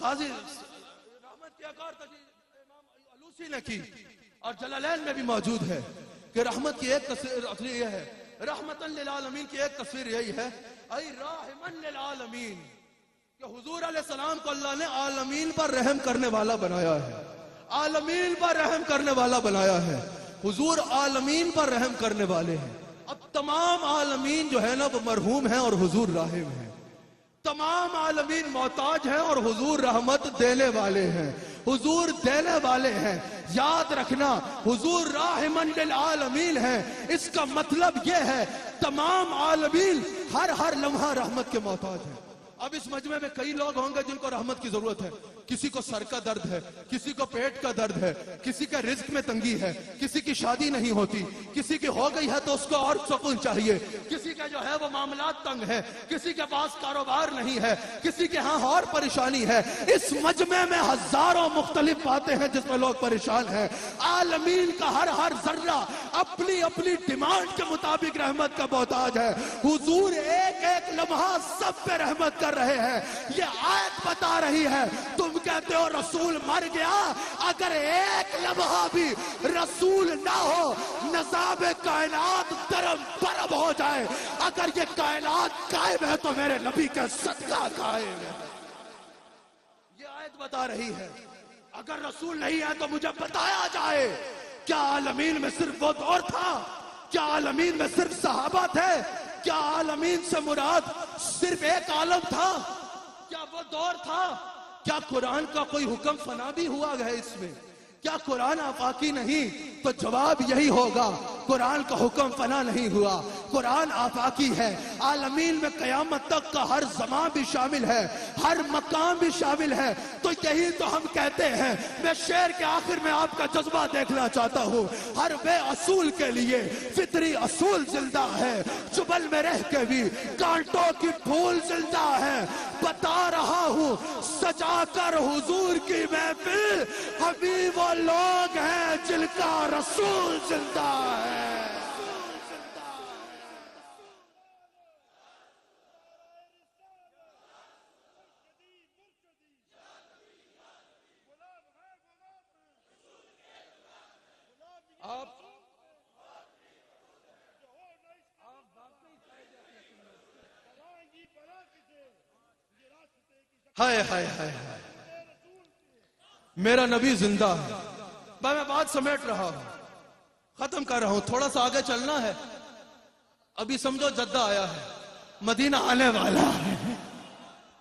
قاضی رحمت کی ایک اور تفسیر امام علوسی نے کی اور جلالین میں بھی موجود ہے کہ رحمت کی ایک تفسیر یہ ہے، رحمتاً للعالمین کی ایک تفسیر یہی ہے اے راحماً للعالمین، کہ حضور علیہ السلام کو اللہ نے عالمین پر رحم کرنے والا بنایا ہے، عالمین پر رحم کرنے والا بنایا ہے. حضور عالمین پر رحم کرنے والے ہیں. اب تمام عالمین جو ہے نا وہ مرحوم ہیں اور حضور راحم ہیں، تمام عالمین محتاج ہیں اور حضور رحمت دینے والے ہیں، حضور دینے والے ہیں. یاد رکھنا حضور راحماً للعالمین ہے، اس کا مطلب یہ ہے تمام عالمین ہر لمحہ رحمت کے محتاج ہیں. اب اس مجمع میں کئی لوگ ہوں گے جن کو رحمت کی ضرورت ہے، کسی کو سر کا درد ہے، کسی کو پیٹ کا درد ہے، کسی کا رزق میں تنگی ہے، کسی کی شادی نہیں ہوتی، کسی کی ہو گئی ہے تو اس کو اور سکون چاہیے، کسی کا جو ہے وہ معاملات تنگ ہے، کسی کے پاس کاروبار نہیں ہے، کسی کے ہاں اور پریشانی ہے. اس مجمع میں ہزاروں مختلف باتیں ہیں جس میں لوگ پریشان ہیں. عالمین کا ہر ذرہ اپنی اپنی ڈیمانڈ کے مطابق رحمت کا محتاج ہے. حضور ایک ایک لمحہ سب پہ رحمت کر رہے ہیں. یہ آیت بتا رہی ہے تم کہتے ہو رسول مر گیا، اگر ایک لمحہ بھی رسول نہ ہو نظام کائنات درم برم ہو جائے. اگر یہ کائنات قائم ہے تو میرے نبی کا صدقہ قائم ہے. یہ آیت بتا رہی ہے اگر رسول نہیں ہے تو مجھے بتایا جائے کیا عالمین میں صرف وہ دور تھا؟ کیا عالمین میں صرف صحابہ تھے؟ کیا عالمین سے مراد صرف ایک عالم تھا؟ کیا وہ دور تھا؟ کیا قرآن کا کوئی حکم فنا بھی ہوا ہے اس میں؟ کیا قرآن آفاقی نہیں؟ تو جواب یہی ہوگا قرآن کا حکم فنا نہیں ہوا، قرآن آفاقی ہے. عالمین میں قیامت تک کا ہر زمان بھی شامل ہے، ہر مقام بھی شامل ہے. تو تو یہی تو ہم کہتے ہیں. میں شعر کے آخر میں آپ کا جذبہ دیکھنا چاہتا ہوں. ہر بے اصول کے لیے فطری اصول زندہ ہے. چبل میں رہ کے بھی کانٹوں کی پھول زندہ ہے. بتا رہا ہوں سجا کر حضور کی محفل, ابھی وہ لوگ ہیں جن کا رسول زندہ ہے. ہائے ہائے ہائے ہائے, میرا نبی زندہ ہے. میں بات سمیٹ رہا ہوں, ختم کر رہا ہوں. تھوڑا سا آگے چلنا ہے. ابھی سمجھو جدہ آیا ہے, مدینہ آنے والا ہے.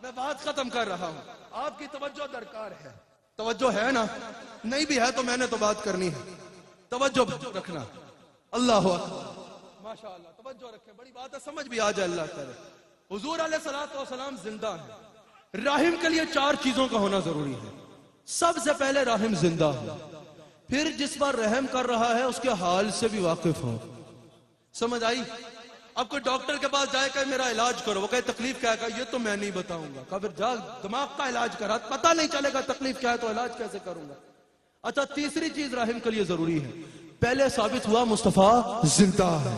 میں بات ختم کر رہا ہوں. آپ کی توجہ درکار ہے. توجہ ہے نا؟ نہیں بھی ہے تو میں نے تو بات کرنی ہے. توجہ رکھنا. اللہ اکبر, ماشاءاللہ توجہ رکھیں. بڑی بات ہے, سمجھ بھی آ جائے اللہ تعالی. حضور علیہ الصلوۃ والسلام زندہ ہیں. راحم کے لیے 4 چیزوں کا ہونا ضروری ہے. سب سے پہلے راحم زندہ ہو, پھر جس پر رحم کر رہا ہے اس کے حال سے بھی واقف ہو. سمجھ آئی؟ اب کوئی ڈاکٹر کے پاس جائے کہ میرا علاج کرو, وہ کہے تکلیف کیا ہے, یہ تو میں نہیں بتاؤں گا. کہا پھر جا دماغ کا علاج کرا, پتہ نہیں چلے گا تکلیف کیا ہے تو علاج کیسے کروں گا. اچھا, تیسری چیز راحم کے لیے ضروری ہے. پہلے ثابت ہوا مصطفیٰ زندہ ہے,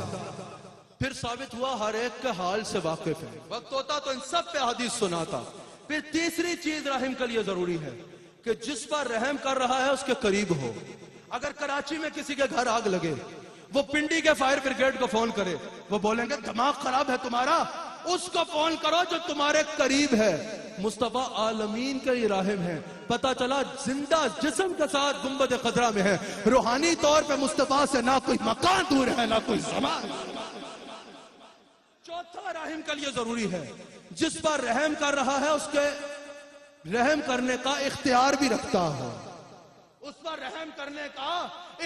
پھر ثابت ہوا ہر ایک کے حال سے واقف ہے. وقت ہوتا تو ان سب پہ حدیث سناتا. پھر تیسری چیز رحم کے لیے ضروری ہے کہ جس پر رحم کر رہا ہے اس کے قریب ہو. اگر کراچی میں کسی کے گھر آگ لگے, وہ پنڈی کے فائر بریگیڈ کو فون کرے, وہ بولیں گے دماغ خراب ہے تمہارا, اس کو فون کرو جو تمہارے قریب ہے. مصطفیٰ عالمین کے یہ راحم ہے. پتا چلا زندہ جسم کے ساتھ گنبد خضرا میں ہے, روحانی طور پہ مصطفیٰ سے نہ کوئی مکان دور ہے نہ کوئی زمان. چوتھا رحم کے لیے ضروری ہے جس پر رحم کر رہا ہے اس کے رحم کرنے کا اختیار بھی رکھتا ہو. اس پر رحم کرنے کا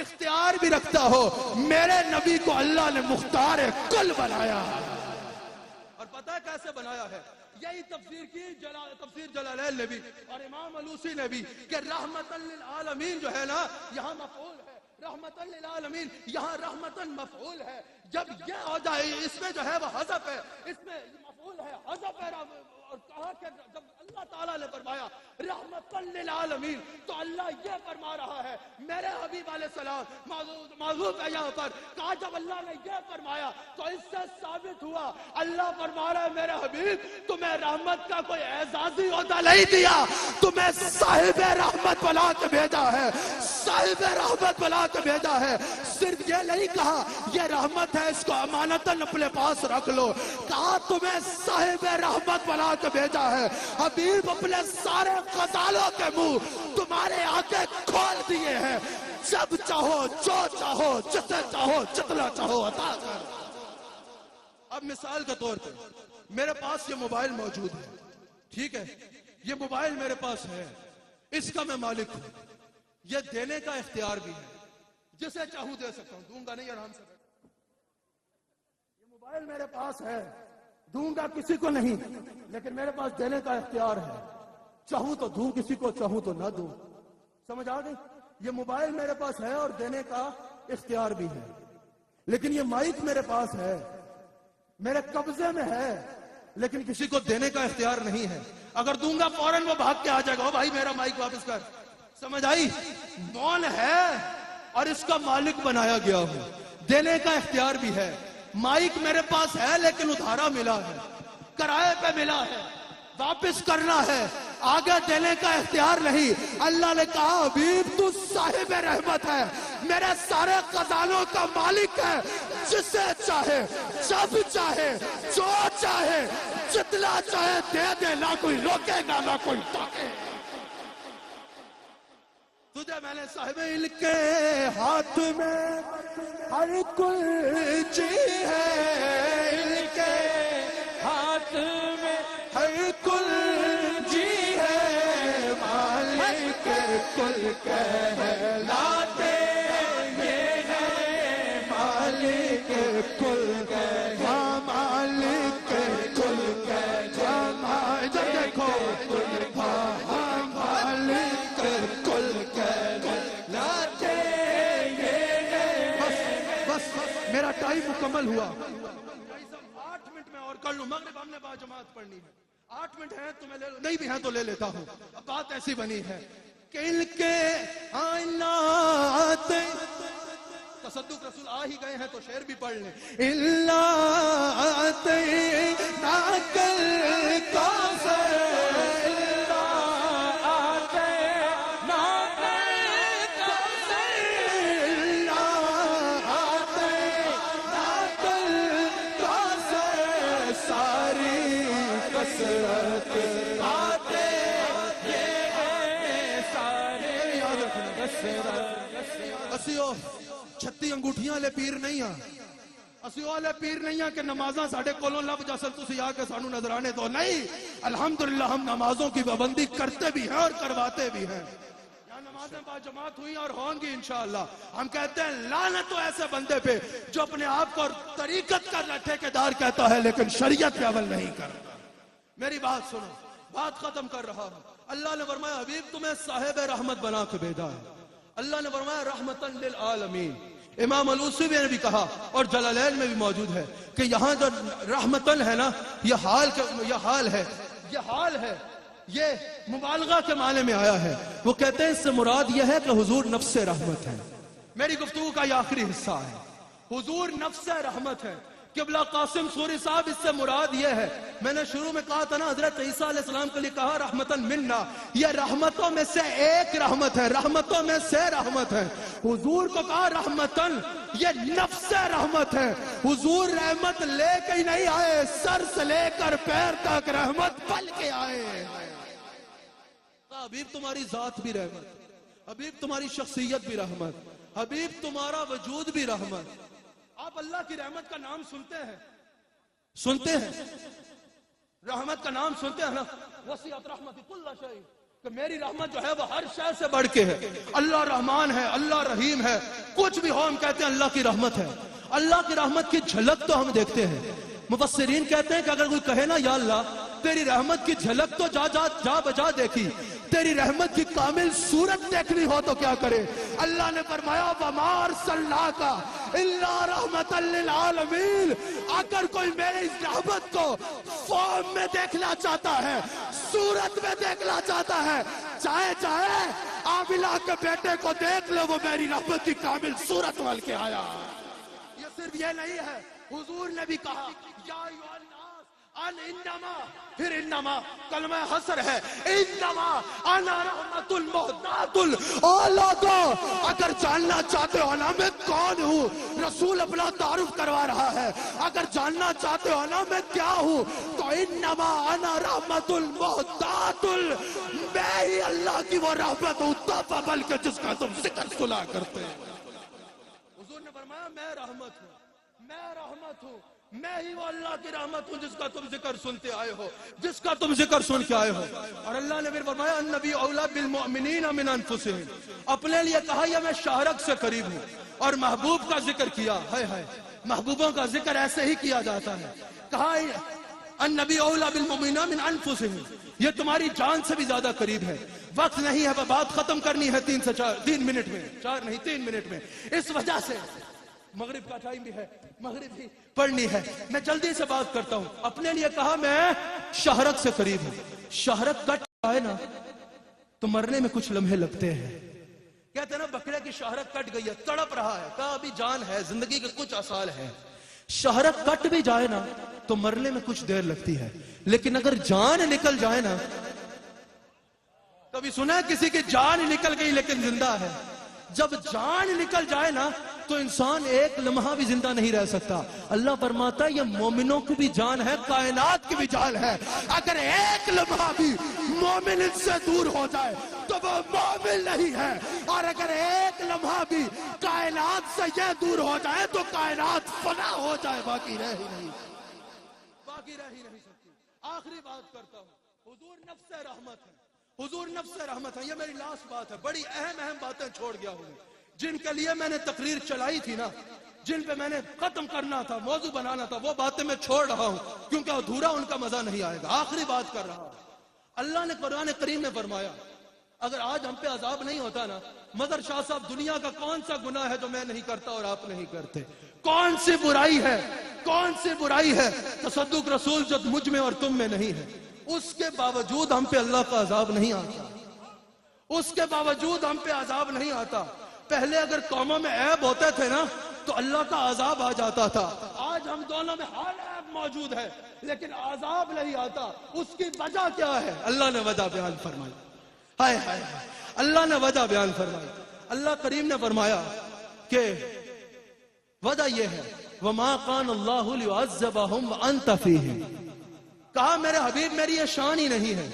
اختیار بھی رکھتا ہو. میرے نبی کو اللہ نے مختار کل بنایا ہے. اور پتہ ہے کیسے بنایا ہے؟ یہی تفسیر کی تفسیر جلالین نے بھی اور امام علوسی نے بھی کہ رحمت للعالمین جو ہے نا, یہاں مفعول ہے. رحمت للعالمین یہاں رحمتن مفعول ہے. جب یہ ہو جائے, اس میں جو ہے وہ حذف ہے, اس میں مفعول ہے, حذف ہے. اور کہا کہ جب اللہ تعالیٰ نے فرمایا رحمت للعالمین تو اللہ یہ فرما رہا ہے میرے حبیب علیہ السلام معذوف ہے یہاں پر. کہا جب اللہ نے یہ فرمایا تو اس سے ثابت ہوا اللہ فرما رہا ہے میرے حبیب تمہیں رحمت کا کوئی اعزازی عہدہ نہیں دیا, تمہیں صاحب رحمت بنا کے بھیجا ہے. صاحب رحمت بنا کے بھیجا ہے. صرف یہ نہیں کہا یہ رحمت ہے اس کو امانتاً اپنے پاس رکھ لو, کہا تمہیں صاحب رحمت بنا کے بھیجا ہے. حبیب اپنے سارے غزالوں کے منہ تمہارے آگے کھول دیے ہیں. جب چاہو جو چاہو جسے چاہو جتنا چاہو عطا کر. اب مثال کے طور پہ میرے پاس یہ موبائل موجود ہے, ٹھیک ہے, یہ موبائل میرے پاس ہے, اس کا میں مالک ہوں. یہ دینے کا اختیار بھی ہے, جسے چاہوں دے سکتا ہوں, دوں گا نہیں آرام سے. یہ موبائل میرے پاس ہے, دوں گا کسی کو نہیں, لیکن میرے پاس دینے کا اختیار ہے. چاہوں تو دوں کسی کو, چاہوں تو نہ دوں. سمجھ آ گئی؟ یہ موبائل میرے پاس ہے اور دینے کا اختیار بھی ہے, لیکن یہ مائک میرے پاس ہے, میرے قبضے میں ہے, لیکن کسی کو دینے کا اختیار نہیں ہے. اگر دوں گا فوراً وہ بھاگ کے آ جائے گا, بھائی میرا مائک واپس کر. سمجھ آئی؟ مول ہے اور اس کا مالک بنایا گیا ہوں, دینے کا اختیار بھی ہے. مائک میرے پاس ہے لیکن ادھارا ملا ہے, کرائے پہ ملا ہے, واپس کرنا ہے, آگے دینے کا اختیار نہیں. اللہ نے کہا حبیب تو صاحب رحمت ہے, میرے سارے خزانوں کا مالک ہے, جسے چاہے جب چاہے جو چاہے جتنا چاہے دے دے, نہ کوئی روکے گا نہ کوئی ٹاکے. تجھے میں نے صاحب علم کے ہاتھ میں ہر کوئی چیز ہے, علم کے ہاتھ میں ہر کوئی چیز ہے, مالک کل کہلاتے یہ ہے, مالک کل کہلاتے, مالک کل کہلاتے. دیکھو مکمل ہوا. 8 منٹ میں اور کر لوں, مغرب ہم نے با جماعت پڑھنی ہے. 8 منٹ ہیں تو میں لے لوں, نہیں بھی ہیں تو لے لیتا ہوں. اب بات ایسی بنی ہے کہ ان کے آئینات, تصدق رسول آ ہی گئے ہیں تو شعر بھی پڑھ لیں. اللہ ناکل کافر, اسیو 36 انگوٹھیاں لے پیر نہیں ہاں, اسیو والے پیر نہیں ہاں کہ نمازاں ساڑھے کولوں لب جسل تسی آ کے سانو نظرانے تو نہیں. الحمدللہ ہم نمازوں کی پابندی کرتے بھی ہیں اور کرواتے بھی ہیں. یہاں نمازیں با جماعت ہوئی اور ہوں گی انشاءاللہ. ہم کہتے ہیں لعنت تو ایسے بندے پہ جو اپنے آپ کو طریقت کا ٹھیکیدار کہتا ہے لیکن شریعت پہ عمل نہیں کرتا. میری بات سنو, بات ختم کر رہا ہوں. اللہ نے فرمایا حبیب تمہیں صاحب رحمت بنا کے بھیجا ہے. اللہ نے فرمایا رحمتاً للعالمین. امام الوسیوی نے بھی کہا اور جلالین میں بھی موجود ہے کہ یہاں جو رحمتاً ہے نا, یہ حال ہے, یہ مبالغہ کے معنی میں آیا ہے. وہ کہتے ہیں اس سے مراد یہ ہے کہ حضور نفس رحمت ہے. میری گفتگو کا یہ آخری حصہ ہے, حضور نفس رحمت ہے. قبلہ قاسم سوری صاحب اس سے مراد یہ ہے, میں نے شروع میں کہا تھا نا حضرت عیسیٰ علیہ السلام کے لیے کہا رحمتاً منا, یہ رحمتوں میں سے ایک رحمت ہے, رحمتوں میں سے رحمت ہے. حضور کو کہا رحمتاً, یہ نفس رحمت ہے. حضور رحمت لے کے ہی نہیں آئے, سر سے لے کر پیر تک رحمت پل کے آئے. حبیب تمہاری ذات بھی رحمت, حبیب تمہاری شخصیت بھی رحمت, حبیب تمہارا وجود بھی رحمت. آپ اللہ کی رحمت کا نام سنتے ہیں رحمت کا نام سنتے ہیں نا, وسعت رحمت کل شیء, کہ میری رحمت جو ہے وہ ہر شے سے بڑھ کے ہے. اللہ رحمان ہے, اللہ رحیم ہے, کچھ بھی ہو ہم کہتے ہیں اللہ کی رحمت ہے. اللہ کی رحمت کی جھلک تو ہم دیکھتے ہیں. مفسرین کہتے ہیں کہ اگر کوئی کہے نا یا اللہ تیری رحمت کی جھلک تو جا بجا دیکھی, تیری رحمت کی کامل صورت دیکھنی ہو تو کیا کرے. اللہ نے فرمایا وَمَا أَرْسَلْنَاكَ إِلَّا رَحْمَةً لِلْعَالَمِينَ. اگر کوئی میری اس رحمت کو فارم میں دیکھنا چاہتا ہے, صورت میں دیکھنا چاہتا ہے, چاہے عاملہ کے بیٹے کو دیکھ لے, وہ میری رحمت کی کامل صورت وال کے آیا. یہ صرف یہ نہیں ہے, حضور نے بھی کہا یا ایھا الناس ان انما, پھر انما کلمہ حصر ہے, انما انا رحمت المحدات. لوگوں اگر جاننا چاہتے ہو نا میں کون ہوں, رسول اپنا تعارف کروا رہا ہے, اگر جاننا چاہتے ہو نا میں کیا ہوں, تو انما انا رحمت المحدات, میں ہی اللہ کی وہ رحمت ہوں تحفہ بل کے جس کا تم ذکر سنا کرتے ہیں. حضور نے فرمایا میں رحمت ہوں, میں ہی وہ اللہ کی رحمت ہوں جس کا تم ذکر سنتے آئے ہو, جس کا تم ذکر سن کے آئے ہو. اور اللہ نے پھر فرمایا النبی اولا بالمؤمنین من انفسہم, اپنے لیے کہا یہ میں شہرک سے قریب ہوں. اور محبوب کا ذکر کیا, ہائے محبوبوں کا ذکر ایسے ہی کیا جاتا ہے. کہا النبی اولا بالمؤمنین من انفسہم, یہ تمہاری جان سے بھی زیادہ قریب ہے. وقت نہیں ہے, بات ختم کرنی ہے 3 منٹ میں, 4 نہیں 3 منٹ میں. اس وجہ سے مغرب کا ٹائم بھی ہے, مغرب بھی پڑھنی ہے, میں جلدی سے بات کرتا ہوں. اپنے لیے کہا میں شہرک سے قریب ہوں. شہرک کٹ آئے نا تو مرنے میں کچھ لمحے لگتے ہیں. کہتے ہیں نا بکرے کی شہرک کٹ گئی ہے, تڑپ رہا ہے, کہا ابھی جان ہے, زندگی کے کچھ آثار ہیں. شہرک کٹ بھی جائے نا تو مرنے میں کچھ دیر لگتی ہے, لیکن اگر جان نکل جائے نا, کبھی سنا ہے کسی کی جان نکل گئی لیکن زندہ ہے؟ جب جان نکل جائے نا تو انسان ایک لمحہ بھی زندہ نہیں رہ سکتا. اللہ فرماتا ہے یہ مومنوں کی بھی جان ہے, کائنات کی بھی جان ہے. اگر ایک لمحہ بھی مومن ان سے دور ہو جائے تو وہ مومن نہیں ہے, اور اگر ایک لمحہ بھی کائنات سے یہ دور ہو جائے تو کائنات فنا ہو جائے, باقی رہ ہی نہیں سکتی. آخری بات کرتا ہوں, حضور نفس رحمت ہے, حضور نفس رحمت ہے. یہ میری لاسٹ بات ہے, بڑی اہم باتیں چھوڑ گیا ہوں جن کے لیے میں نے تقریر چلائی تھی نا, جن پہ میں نے ختم کرنا تھا, موضوع بنانا تھا, وہ باتیں میں چھوڑ رہا ہوں کیونکہ ادھورا ان کا مزہ نہیں آئے گا. آخری بات کر رہا ہوں. اللہ نے قرآن کریم میں فرمایا اگر آج ہم پہ عذاب نہیں ہوتا نا, مظہر شاہ صاحب دنیا کا کون سا گناہ ہے جو میں نہیں کرتا اور آپ نہیں کرتے؟ کون سی برائی ہے، کون سی برائی ہے تصدق رسول جو مجھ میں اور تم میں نہیں ہے؟ اس کے باوجود ہم پہ اللہ کا عذاب نہیں آتا، اس کے باوجود ہم پہ عذاب نہیں آتا۔ پہلے اگر قوموں میں عیب ہوتے تھے نا تو اللہ کا عذاب آ جاتا تھا، آج ہم دونوں میں ہر عیب موجود ہے لیکن عذاب نہیں آتا۔ اس کی وجہ کیا ہے؟ اللہ نے وجہ بیان فرمائی، ہائے ہائے ہائے، اللہ نے وجہ بیان فرمائی۔ اللہ کریم نے فرمایا کہ وجہ یہ ہے وَمَا قَانَ اللَّهُ لِيُعَذِّبَهُمْ وَأَنْتَ فِيهِمْ، کہا میرے حبیب میری یہ شان ہی نہیں ہے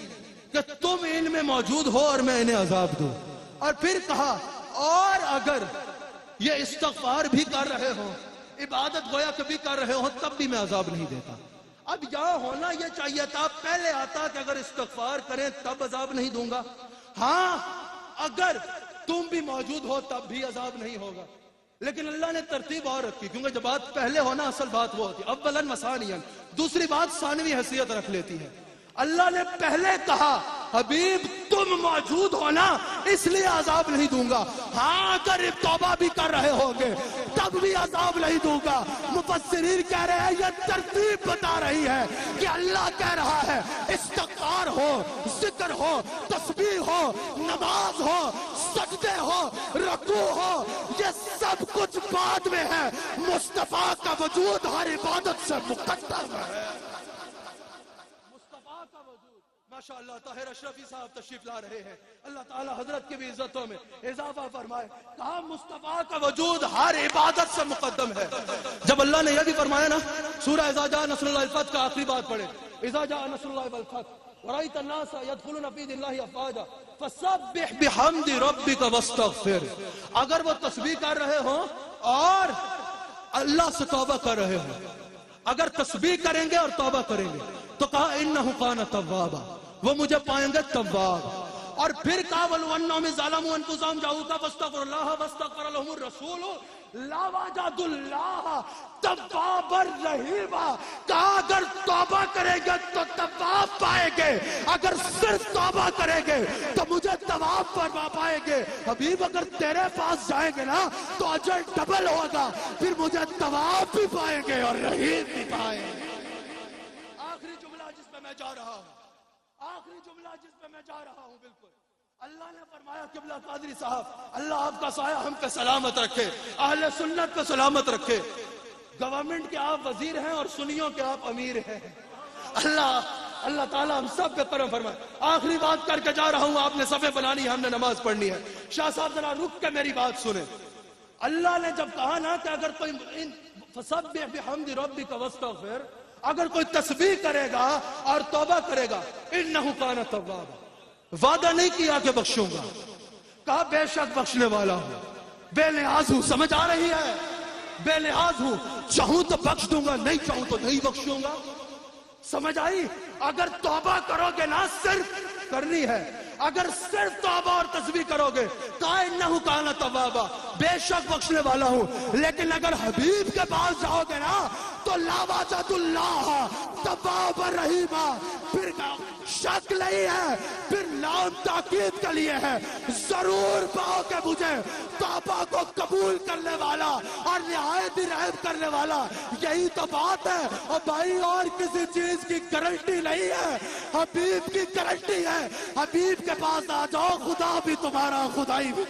کہ تم ان میں موجود ہو اور میں انہیں عذاب دوں۔ اور پھر کہا اور اگر یہ استغفار بھی کر رہے ہوں، عبادت گویا کبھی کر رہے ہوں، تب بھی میں عذاب نہیں دیتا۔ اب یہاں ہونا یہ چاہیے تھا، پہلے آتا کہ اگر استغفار کریں تب عذاب نہیں دوں گا، ہاں اگر تم بھی موجود ہو تب بھی عذاب نہیں ہوگا۔ لیکن اللہ نے ترتیب اور رکھی، کیونکہ جب بات پہلے ہونا اصل بات وہ ہوتی ہے، اولاً مسانیاً، دوسری بات ثانوی حیثیت رکھ لیتی ہے۔ اللہ نے پہلے کہا حبیب تم موجود ہونا اس لیے عذاب نہیں دوں گا، ہاں اگر توبہ بھی کر رہے ہوگے تب بھی عذاب نہیں دوں گا۔ مفسرین کہہ رہے ہیں یہ ترتیب بتا رہی ہے کہ اللہ کہہ رہا ہے استغفار ہو، ذکر ہو، تسبیح ہو، نماز ہو، سجدے ہو، رکوع ہو، یہ سب کچھ بعد میں ہے، مصطفیٰ کا وجود ہر عبادت سے مقدم ہے۔ ماشاءاللہ طاہر اشرفی صاحب تشریف لا رہے ہیں، اللہ تعالی حضرت کی بھی عزتوں میں اضافہ فرمائے۔ کہا مصطفیٰ کا وجود ہر عبادت سے مقدم ہے۔ جب اللہ نے یہ بھی فرمایا نا سورہ اذا جاء نصر اللہ الفتح کا آخری بات پڑھے، اذا جاء نصر اللہ والفتح ورأيت الناس يدخلون في دين الله افواجا فسبح بحمد ربك واستغفر، اگر وہ تسبیح کر رہے ہوں اور اللہ سے توبہ کر رہے ہوں، اگر تسبیح کریں گے اور توبہ کریں گے تو کہا انہ کان توابا، وہ مجھے پائیں گے تواب۔ اور پھر کہا وَلَوْ أَنَّهُمْ إِذْ ظَلَمُوا أَنفُسَهُمْ جَاءُوكَ فَاسْتَغْفَرُوا اللَّهَ وَاسْتَغْفَرَ لَهُمُ الرَّسُولُ لَوَجَدُوا اللَّهَ تَوَّابًا رَحِيمًا، کہا اگر توبہ کریں گے تو تواب پائیں گے، اگر صرف توبہ کریں گے تو مجھے تواب پر پائیں گے۔ حبیب اگر تیرے پاس جائیں گے نا تو اجر ڈبل ہوگا، پھر مجھے تواب بھی پائیں گے اور رحیم بھی پائیں گے۔ آخری جملہ جس پہ میں جا رہا ہوں، آخری جملہ جس پہ میں جا رہا ہوں، بالکل اللہ نے فرمایا قبلہ قادری صاحب اللہ آپ کا سایہ ہم پہ سلامت رکھے، اہل سنت پہ سلامت رکھے۔ گورنمنٹ کے آپ وزیر ہیں اور سنیوں کے آپ امیر ہیں، اللہ تعالیٰ ہم سب پہ کرم فرمائے۔ آخری بات کر کے جا رہا ہوں، آپ نے صفحے بنانی ہے، ہم نے نماز پڑھنی ہے۔ شاہ صاحب ذرا رک کے میری بات سنیں۔ اللہ نے جب کہا نا کہ اگر کوئی فسبح بحمد ربک واستغفر، اگر کوئی تسبیح کرے گا اور توبہ کرے گا انہ کان توابا، وعدہ نہیں کیا کہ بخشوں گا، کہا بے شک بخشنے والا ہوں، بے لحاظ ہوں، سمجھ آ رہی ہے؟ بے لحاظ ہوں، چاہوں تو بخش دوں گا، نہیں چاہوں تو نہیں بخشوں گا، سمجھ آئی؟ اگر توبہ کرو گے نا صرف کرنی ہے، اگر صرف توبہ اور تسبیح کرو گے کہا انہ کان توابا، بے شک بخشنے والا ہوں۔ لیکن اگر حبیب کے پاس جاؤ گے نا تو لا وجد اللہ تواب رحیما، پھر شک نہیں ہے، پھر لام تاکید کے لیے ہے، ضرور پاؤ کہ مجھے توبہ کو قبول کرنے والا اور نہایت ہی رحم کرنے والا، یہی تو بات ہے۔ اور بھائی اور کسی چیز کی گارنٹی نہیں ہے، حبیب کی گارنٹی ہے، حبیب کے پاس آ جاؤ خدا بھی تمہارا خدائی بھی